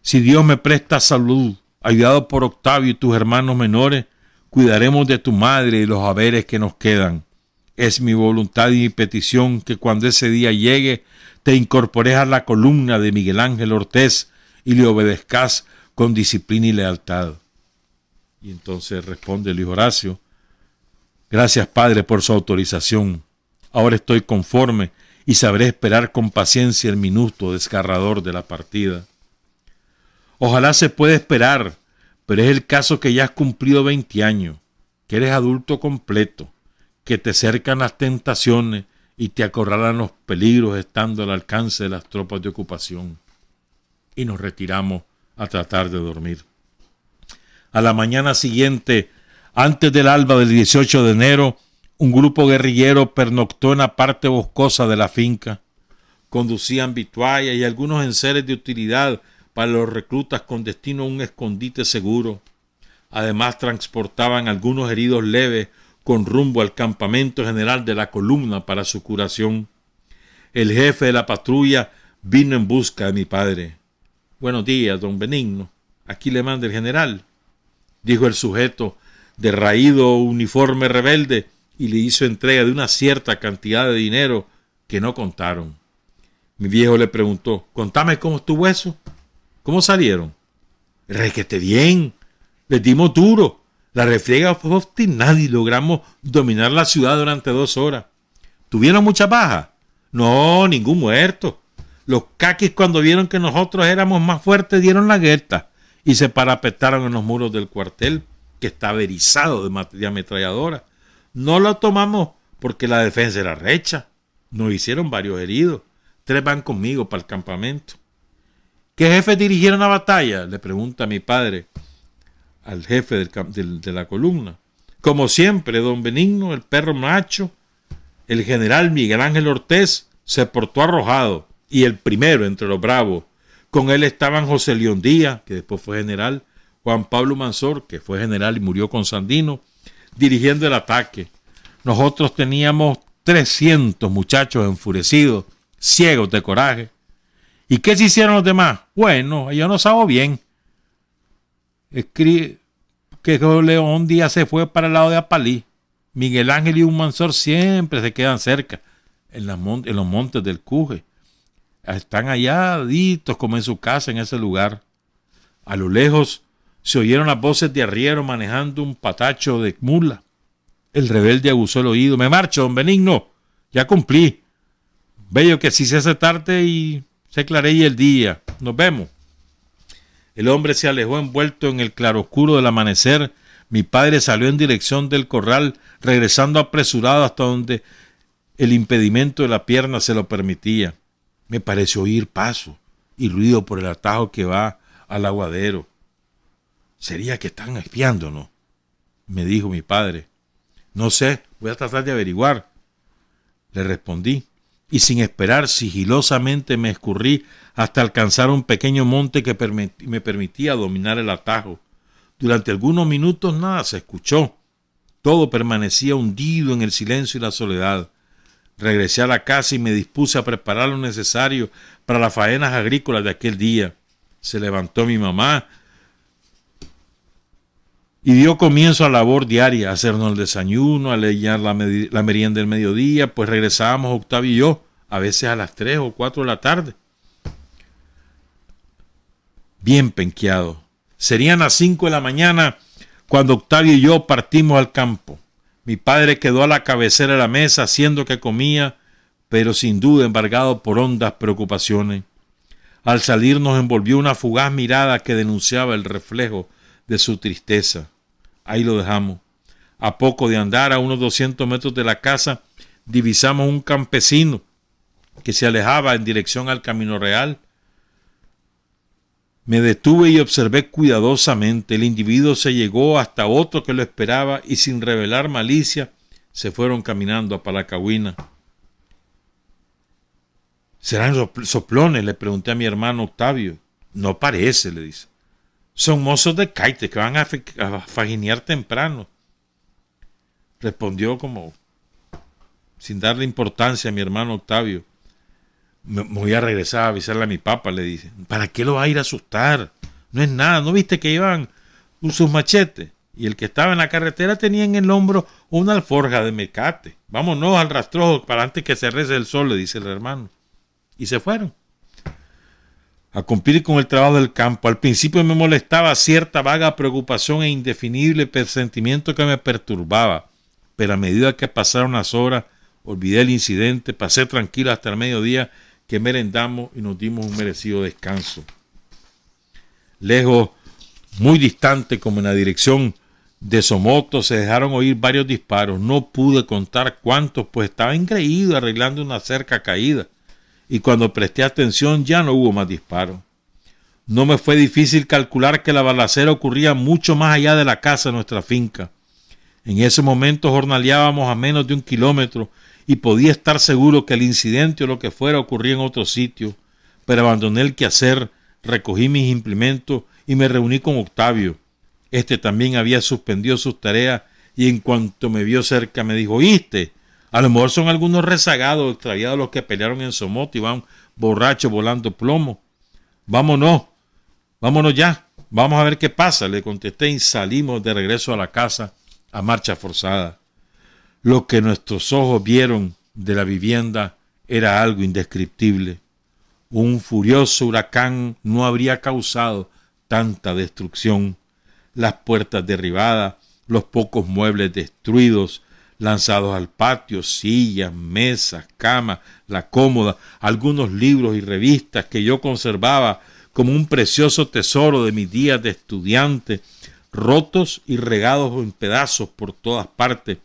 Si Dios me presta salud, ayudado por Octavio y tus hermanos menores, cuidaremos de tu madre y los haberes que nos quedan. Es mi voluntad y mi petición que cuando ese día llegue te incorpores a la columna de Miguel Ángel Ortiz y le obedezcas con disciplina y lealtad. Y entonces responde Luis Horacio: gracias, padre, por su autorización. Ahora estoy conforme y sabré esperar con paciencia el minuto desgarrador de la partida. Ojalá se pueda esperar, pero es el caso que ya has cumplido 20 años, que eres adulto completo, que te cercan las tentaciones y te acorralan los peligros estando al alcance de las tropas de ocupación. Y nos retiramos a tratar de dormir. A la mañana siguiente, antes del alba del 18 de enero, un grupo guerrillero pernoctó en la parte boscosa de la finca. Conducían vituallas y algunos enseres de utilidad para los reclutas con destino a un escondite seguro. Además, transportaban algunos heridos leves con rumbo al campamento general de la Columna para su curación. El jefe de la patrulla vino en busca de mi padre. «Buenos días, don Benigno. Aquí le manda el general», dijo el sujeto de raído uniforme rebelde, y le hizo entrega de una cierta cantidad de dinero que no contaron. Mi viejo le preguntó: «Contame cómo estuvo eso. ¿Cómo salieron?» «Requete bien. Les dimos duro. La refriega fue obstinada y logramos dominar la ciudad durante 2 horas. ¿Tuvieron mucha baja?» «No, ningún muerto. Los caquis, cuando vieron que nosotros éramos más fuertes, dieron la guerra y se parapetaron en los muros del cuartel, que estaba erizado de ametralladora. No lo tomamos porque la defensa era recha. Nos hicieron varios heridos. 3 van conmigo para el campamento». «¿Qué jefes dirigieron la batalla?», le pregunta mi padre al jefe de la columna. «Como siempre, don Benigno, el perro macho, el general Miguel Ángel Ortiz, se portó arrojado y el primero entre los bravos. Con él estaban José León Díaz, que después fue general, Juan Pablo Mansor, que fue general y murió con Sandino, dirigiendo el ataque. Nosotros teníamos 300 muchachos enfurecidos, ciegos de coraje. ¿Y qué se hicieron los demás? Bueno, yo no sabo bien. Que León Díaz se fue para el lado de Apalí. Miguel Ángel y un Mansor siempre se quedan cerca, en los montes del Cuje. Están allá, aditos, como en su casa, en ese lugar. A lo lejos se oyeron las voces de arriero manejando un patacho de mula. El rebelde aguzó el oído. «Me marcho, don Benigno. Ya cumplí. Bello que si se hace tarde y se clareya el día. Nos vemos». El hombre se alejó envuelto en el claroscuro del amanecer. Mi padre salió en dirección del corral, regresando apresurado hasta donde el impedimento de la pierna se lo permitía. Me pareció oír paso y ruido por el atajo que va al aguadero. «¿Sería que están espiándonos?», me dijo mi padre. «No sé, voy a tratar de averiguar», le respondí, y sin esperar sigilosamente me escurrí hasta alcanzar un pequeño monte que me permitía dominar el atajo. Durante algunos minutos nada se escuchó. Todo permanecía hundido en el silencio y la soledad. Regresé a la casa y me dispuse a preparar lo necesario para las faenas agrícolas de aquel día. Se levantó mi mamá y dio comienzo a la labor diaria, a hacernos el desayuno, a leñar la merienda del mediodía, pues regresábamos Octavio y yo, a veces a las 3 o 4 de la tarde. Bien penqueado. Serían las 5 de la mañana cuando Octavio y yo partimos al campo. Mi padre quedó a la cabecera de la mesa haciendo que comía, pero sin duda embargado por hondas preocupaciones. Al salir nos envolvió una fugaz mirada que denunciaba el reflejo de su tristeza. Ahí lo dejamos. A poco de andar, a unos 200 metros de la casa, divisamos un campesino que se alejaba en dirección al Camino Real. Me detuve y observé cuidadosamente. El individuo se llegó hasta otro que lo esperaba y sin revelar malicia se fueron caminando a Palacagüina. «¿Serán soplones?», le pregunté a mi hermano Octavio. «No parece», le dice. «Son mozos de caite que van a faginear temprano», respondió como sin darle importancia a mi hermano Octavio. «Me voy a regresar a avisarle a mi papá», le dice. «¿Para qué lo va a ir a asustar? No es nada, ¿no viste que iban sus machetes? Y el que estaba en la carretera tenía en el hombro una alforja de mecate. Vámonos al rastrojo para antes que se rece el sol», le dice el hermano. Y se fueron a cumplir con el trabajo del campo. Al principio me molestaba cierta vaga preocupación e indefinible presentimiento que me perturbaba, pero a medida que pasaron las horas, olvidé el incidente, pasé tranquilo hasta el mediodía, que merendamos y nos dimos un merecido descanso. Lejos, muy distante, como en la dirección de Somoto, se dejaron oír varios disparos. No pude contar cuántos, pues estaba engreído arreglando una cerca caída, y cuando presté atención ya no hubo más disparos. No me fue difícil calcular que la balacera ocurría mucho más allá de la casa de nuestra finca. En ese momento jornaleábamos a menos de 1 kilómetro y podía estar seguro que el incidente o lo que fuera ocurría en otro sitio, pero abandoné el quehacer, recogí mis implementos y me reuní con Octavio. Este también había suspendido sus tareas y en cuanto me vio cerca me dijo: ¿oíste? A lo mejor son algunos rezagados extraviados los que pelearon en Somoto y van borrachos volando plomo. Vámonos ya, vamos a ver qué pasa, le contesté y salimos de regreso a la casa a marcha forzada. Lo que nuestros ojos vieron de la vivienda era algo indescriptible. Un furioso huracán no habría causado tanta destrucción. Las puertas derribadas, los pocos muebles destruidos, lanzados al patio, sillas, mesas, camas, la cómoda, algunos libros y revistas que yo conservaba como un precioso tesoro de mis días de estudiante, rotos y regados en pedazos por todas partes.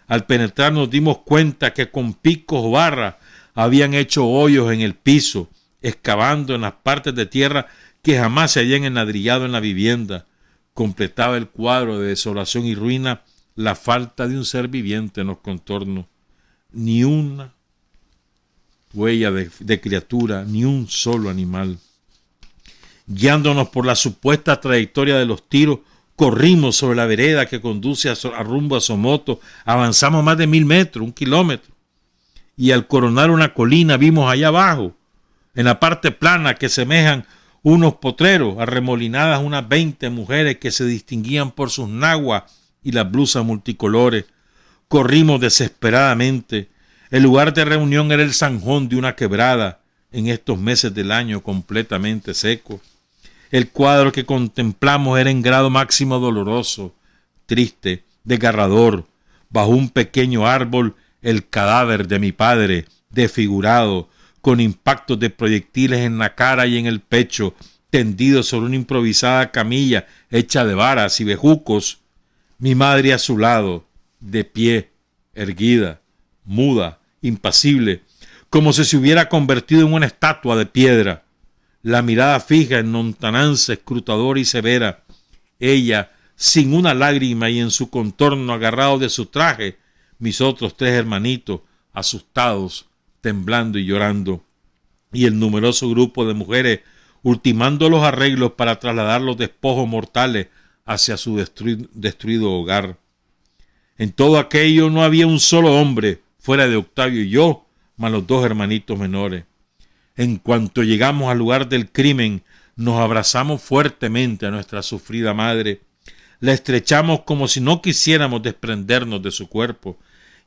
Al penetrar nos dimos cuenta que con picos o barras habían hecho hoyos en el piso, excavando en las partes de tierra que jamás se habían enladrillado en la vivienda. Completaba el cuadro de desolación y ruina la falta de un ser viviente en los contornos. Ni una huella de criatura, ni un solo animal. Guiándonos por la supuesta trayectoria de los tiros, corrimos sobre la vereda que conduce a rumbo a Somoto. Avanzamos más de 1000 metros, 1 kilómetro. Y al coronar una colina vimos allá abajo, en la parte plana que semejan unos potreros, arremolinadas unas 20 mujeres que se distinguían por sus naguas y las blusas multicolores. Corrimos desesperadamente. El lugar de reunión era el zanjón de una quebrada, en estos meses del año completamente seco. El cuadro que contemplamos era en grado máximo doloroso, triste, desgarrador. Bajo un pequeño árbol, el cadáver de mi padre, desfigurado, con impactos de proyectiles en la cara y en el pecho, tendido sobre una improvisada camilla hecha de varas y bejucos. Mi madre a su lado, de pie, erguida, muda, impasible, como si se hubiera convertido en una estatua de piedra. La mirada fija en lontananza, escrutadora y severa. Ella, sin una lágrima y en su contorno agarrado de su traje, mis otros 3 hermanitos, asustados, temblando y llorando, y el numeroso grupo de mujeres ultimando los arreglos para trasladar los despojos mortales hacia su destruido hogar. En todo aquello no había un solo hombre, fuera de Octavio y yo, más los 2 hermanitos menores. En cuanto llegamos al lugar del crimen, nos abrazamos fuertemente a nuestra sufrida madre. La estrechamos como si no quisiéramos desprendernos de su cuerpo,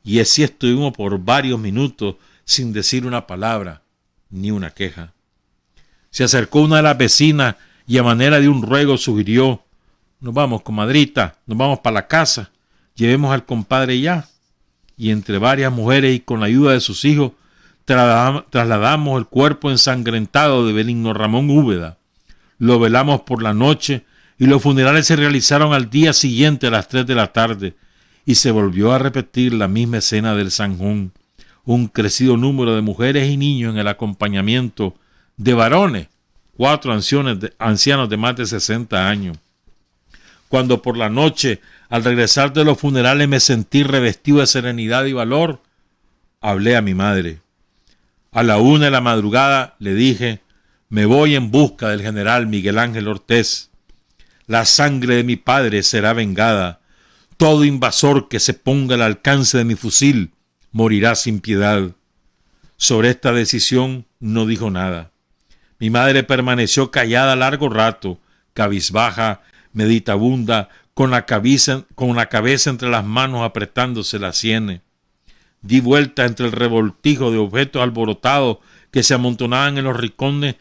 y así estuvimos por varios minutos sin decir una palabra ni una queja. Se acercó una de las vecinas y a manera de un ruego sugirió: nos vamos, comadrita, nos vamos para la casa, llevemos al compadre ya. Y entre varias mujeres y con la ayuda de sus hijos, trasladamos el cuerpo ensangrentado de Benigno Ramón Úbeda. Lo velamos por la noche y los funerales se realizaron al día siguiente a las 3 de la tarde y se volvió a repetir la misma escena del zanjón. Un crecido número de mujeres y niños en el acompañamiento de varones, 4 ancianos de más de 60 años. Cuando por la noche, al regresar de los funerales, me sentí revestido de serenidad y valor, hablé a mi madre. A la 1 de la madrugada le dije: me voy en busca del general Miguel Ángel Ortiz. La sangre de mi padre será vengada. Todo invasor que se ponga al alcance de mi fusil morirá sin piedad. Sobre esta decisión no dijo nada. Mi madre permaneció callada largo rato, cabizbaja, meditabunda, con la cabeza entre las manos apretándose las sienes. Di vuelta entre el revoltijo de objetos alborotados que se amontonaban en los rincones,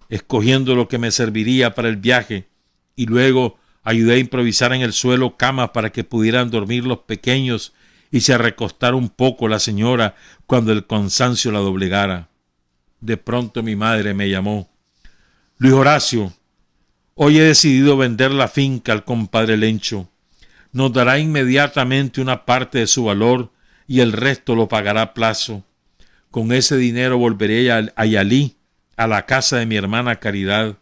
escogiendo lo que me serviría para el viaje, y luego ayudé a improvisar en el suelo camas para que pudieran dormir los pequeños y se recostara un poco la señora cuando el cansancio la doblegara. De pronto mi madre me llamó: Luis Horacio, hoy he decidido vender la finca al compadre Lencho. Nos dará inmediatamente una parte de su valor y el resto lo pagará a plazo. Con ese dinero volveré a Yalí, a la casa de mi hermana Caridad.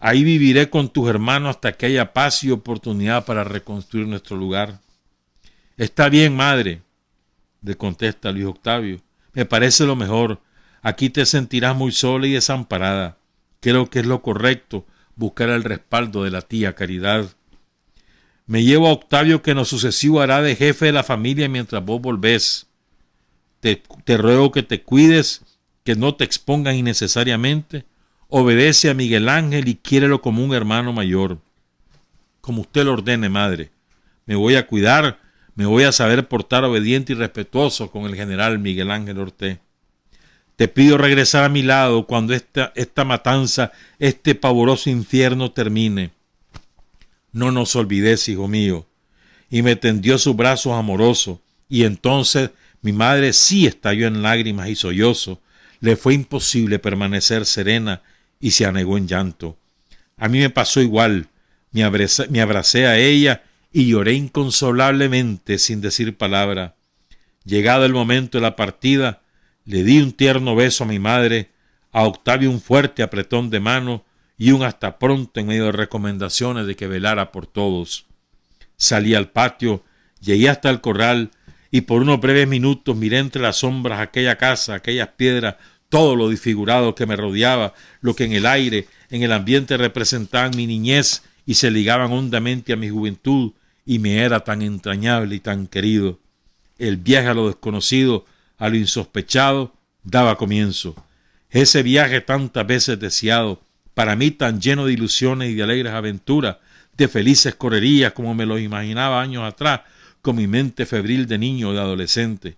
Ahí viviré con tus hermanos hasta que haya paz y oportunidad para reconstruir nuestro lugar. Está bien, madre, le contesta Luis Octavio. Me parece lo mejor. Aquí te sentirás muy sola y desamparada. Creo que es lo correcto buscar el respaldo de la tía Caridad. Me llevo a Octavio, que en lo sucesivo hará de jefe de la familia mientras vos volvés. Te ruego que te cuides, que no te expongas innecesariamente. Obedece a Miguel Ángel y quiérelo como un hermano mayor. Como usted lo ordene, madre. Me voy a cuidar, me voy a saber portar obediente y respetuoso con el general Miguel Ángel Ortez. Te pido regresar a mi lado cuando esta matanza, este pavoroso infierno termine. No nos olvides, hijo mío. Y me tendió sus brazos amorosos, y entonces mi madre sí estalló en lágrimas y sollozo. Le fue imposible permanecer serena y se anegó en llanto. A mí me pasó igual. Me abracé a ella y lloré inconsolablemente sin decir palabra. Llegado el momento de la partida, le di un tierno beso a mi madre, a Octavio un fuerte apretón de mano y un hasta pronto en medio de recomendaciones de que velara por todos. Salí al patio, llegué hasta el corral y por unos breves minutos miré entre las sombras aquella casa, aquellas piedras, todo lo disfigurado que me rodeaba, lo que en el aire, en el ambiente representaban mi niñez y se ligaban hondamente a mi juventud y me era tan entrañable y tan querido. El viaje a lo desconocido, a lo insospechado, daba comienzo. Ese viaje tantas veces deseado, para mí tan lleno de ilusiones y de alegres aventuras, de felices correrías como me lo imaginaba años atrás, con mi mente febril de niño o de adolescente.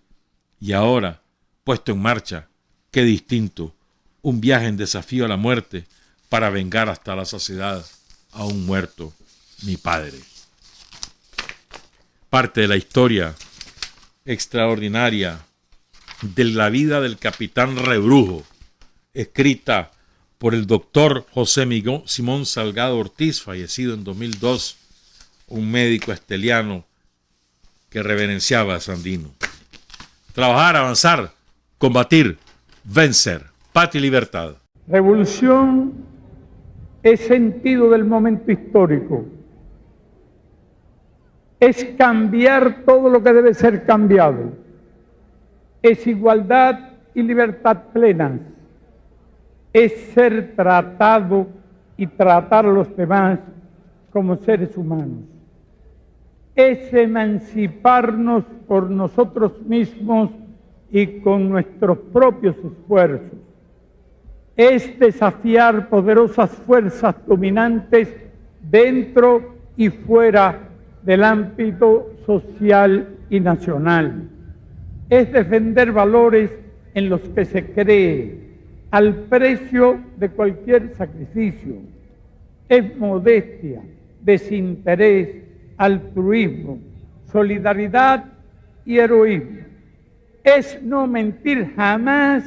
Y ahora, puesto en marcha, qué distinto, un viaje en desafío a la muerte para vengar hasta la saciedad a un muerto, mi padre. Parte de la historia extraordinaria de la vida del capitán Rebrujo, escrita por el doctor José Simón Salgado Ortiz, fallecido en 2002, un médico esteliano que reverenciaba a Sandino. Trabajar, avanzar, combatir, vencer, patria y libertad. Revolución es sentido del momento histórico. Es cambiar todo lo que debe ser cambiado. Es igualdad y libertad plenas. Es ser tratado y tratar a los demás como seres humanos. Es emanciparnos por nosotros mismos y con nuestros propios esfuerzos. Es desafiar poderosas fuerzas dominantes dentro y fuera del ámbito social y nacional. Es defender valores en los que se cree, al precio de cualquier sacrificio. Es modestia, desinterés, altruismo, solidaridad y heroísmo. Es no mentir jamás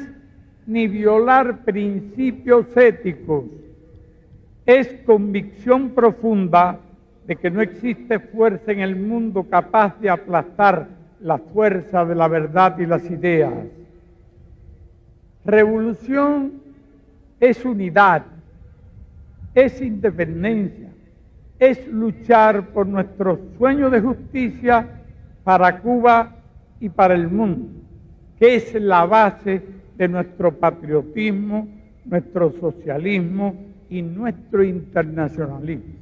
ni violar principios éticos. Es convicción profunda de que no existe fuerza en el mundo capaz de aplastar la fuerza de la verdad y las ideas. Revolución es unidad, es independencia, es luchar por nuestro sueño de justicia para Cuba y para el mundo, que es la base de nuestro patriotismo, nuestro socialismo y nuestro internacionalismo.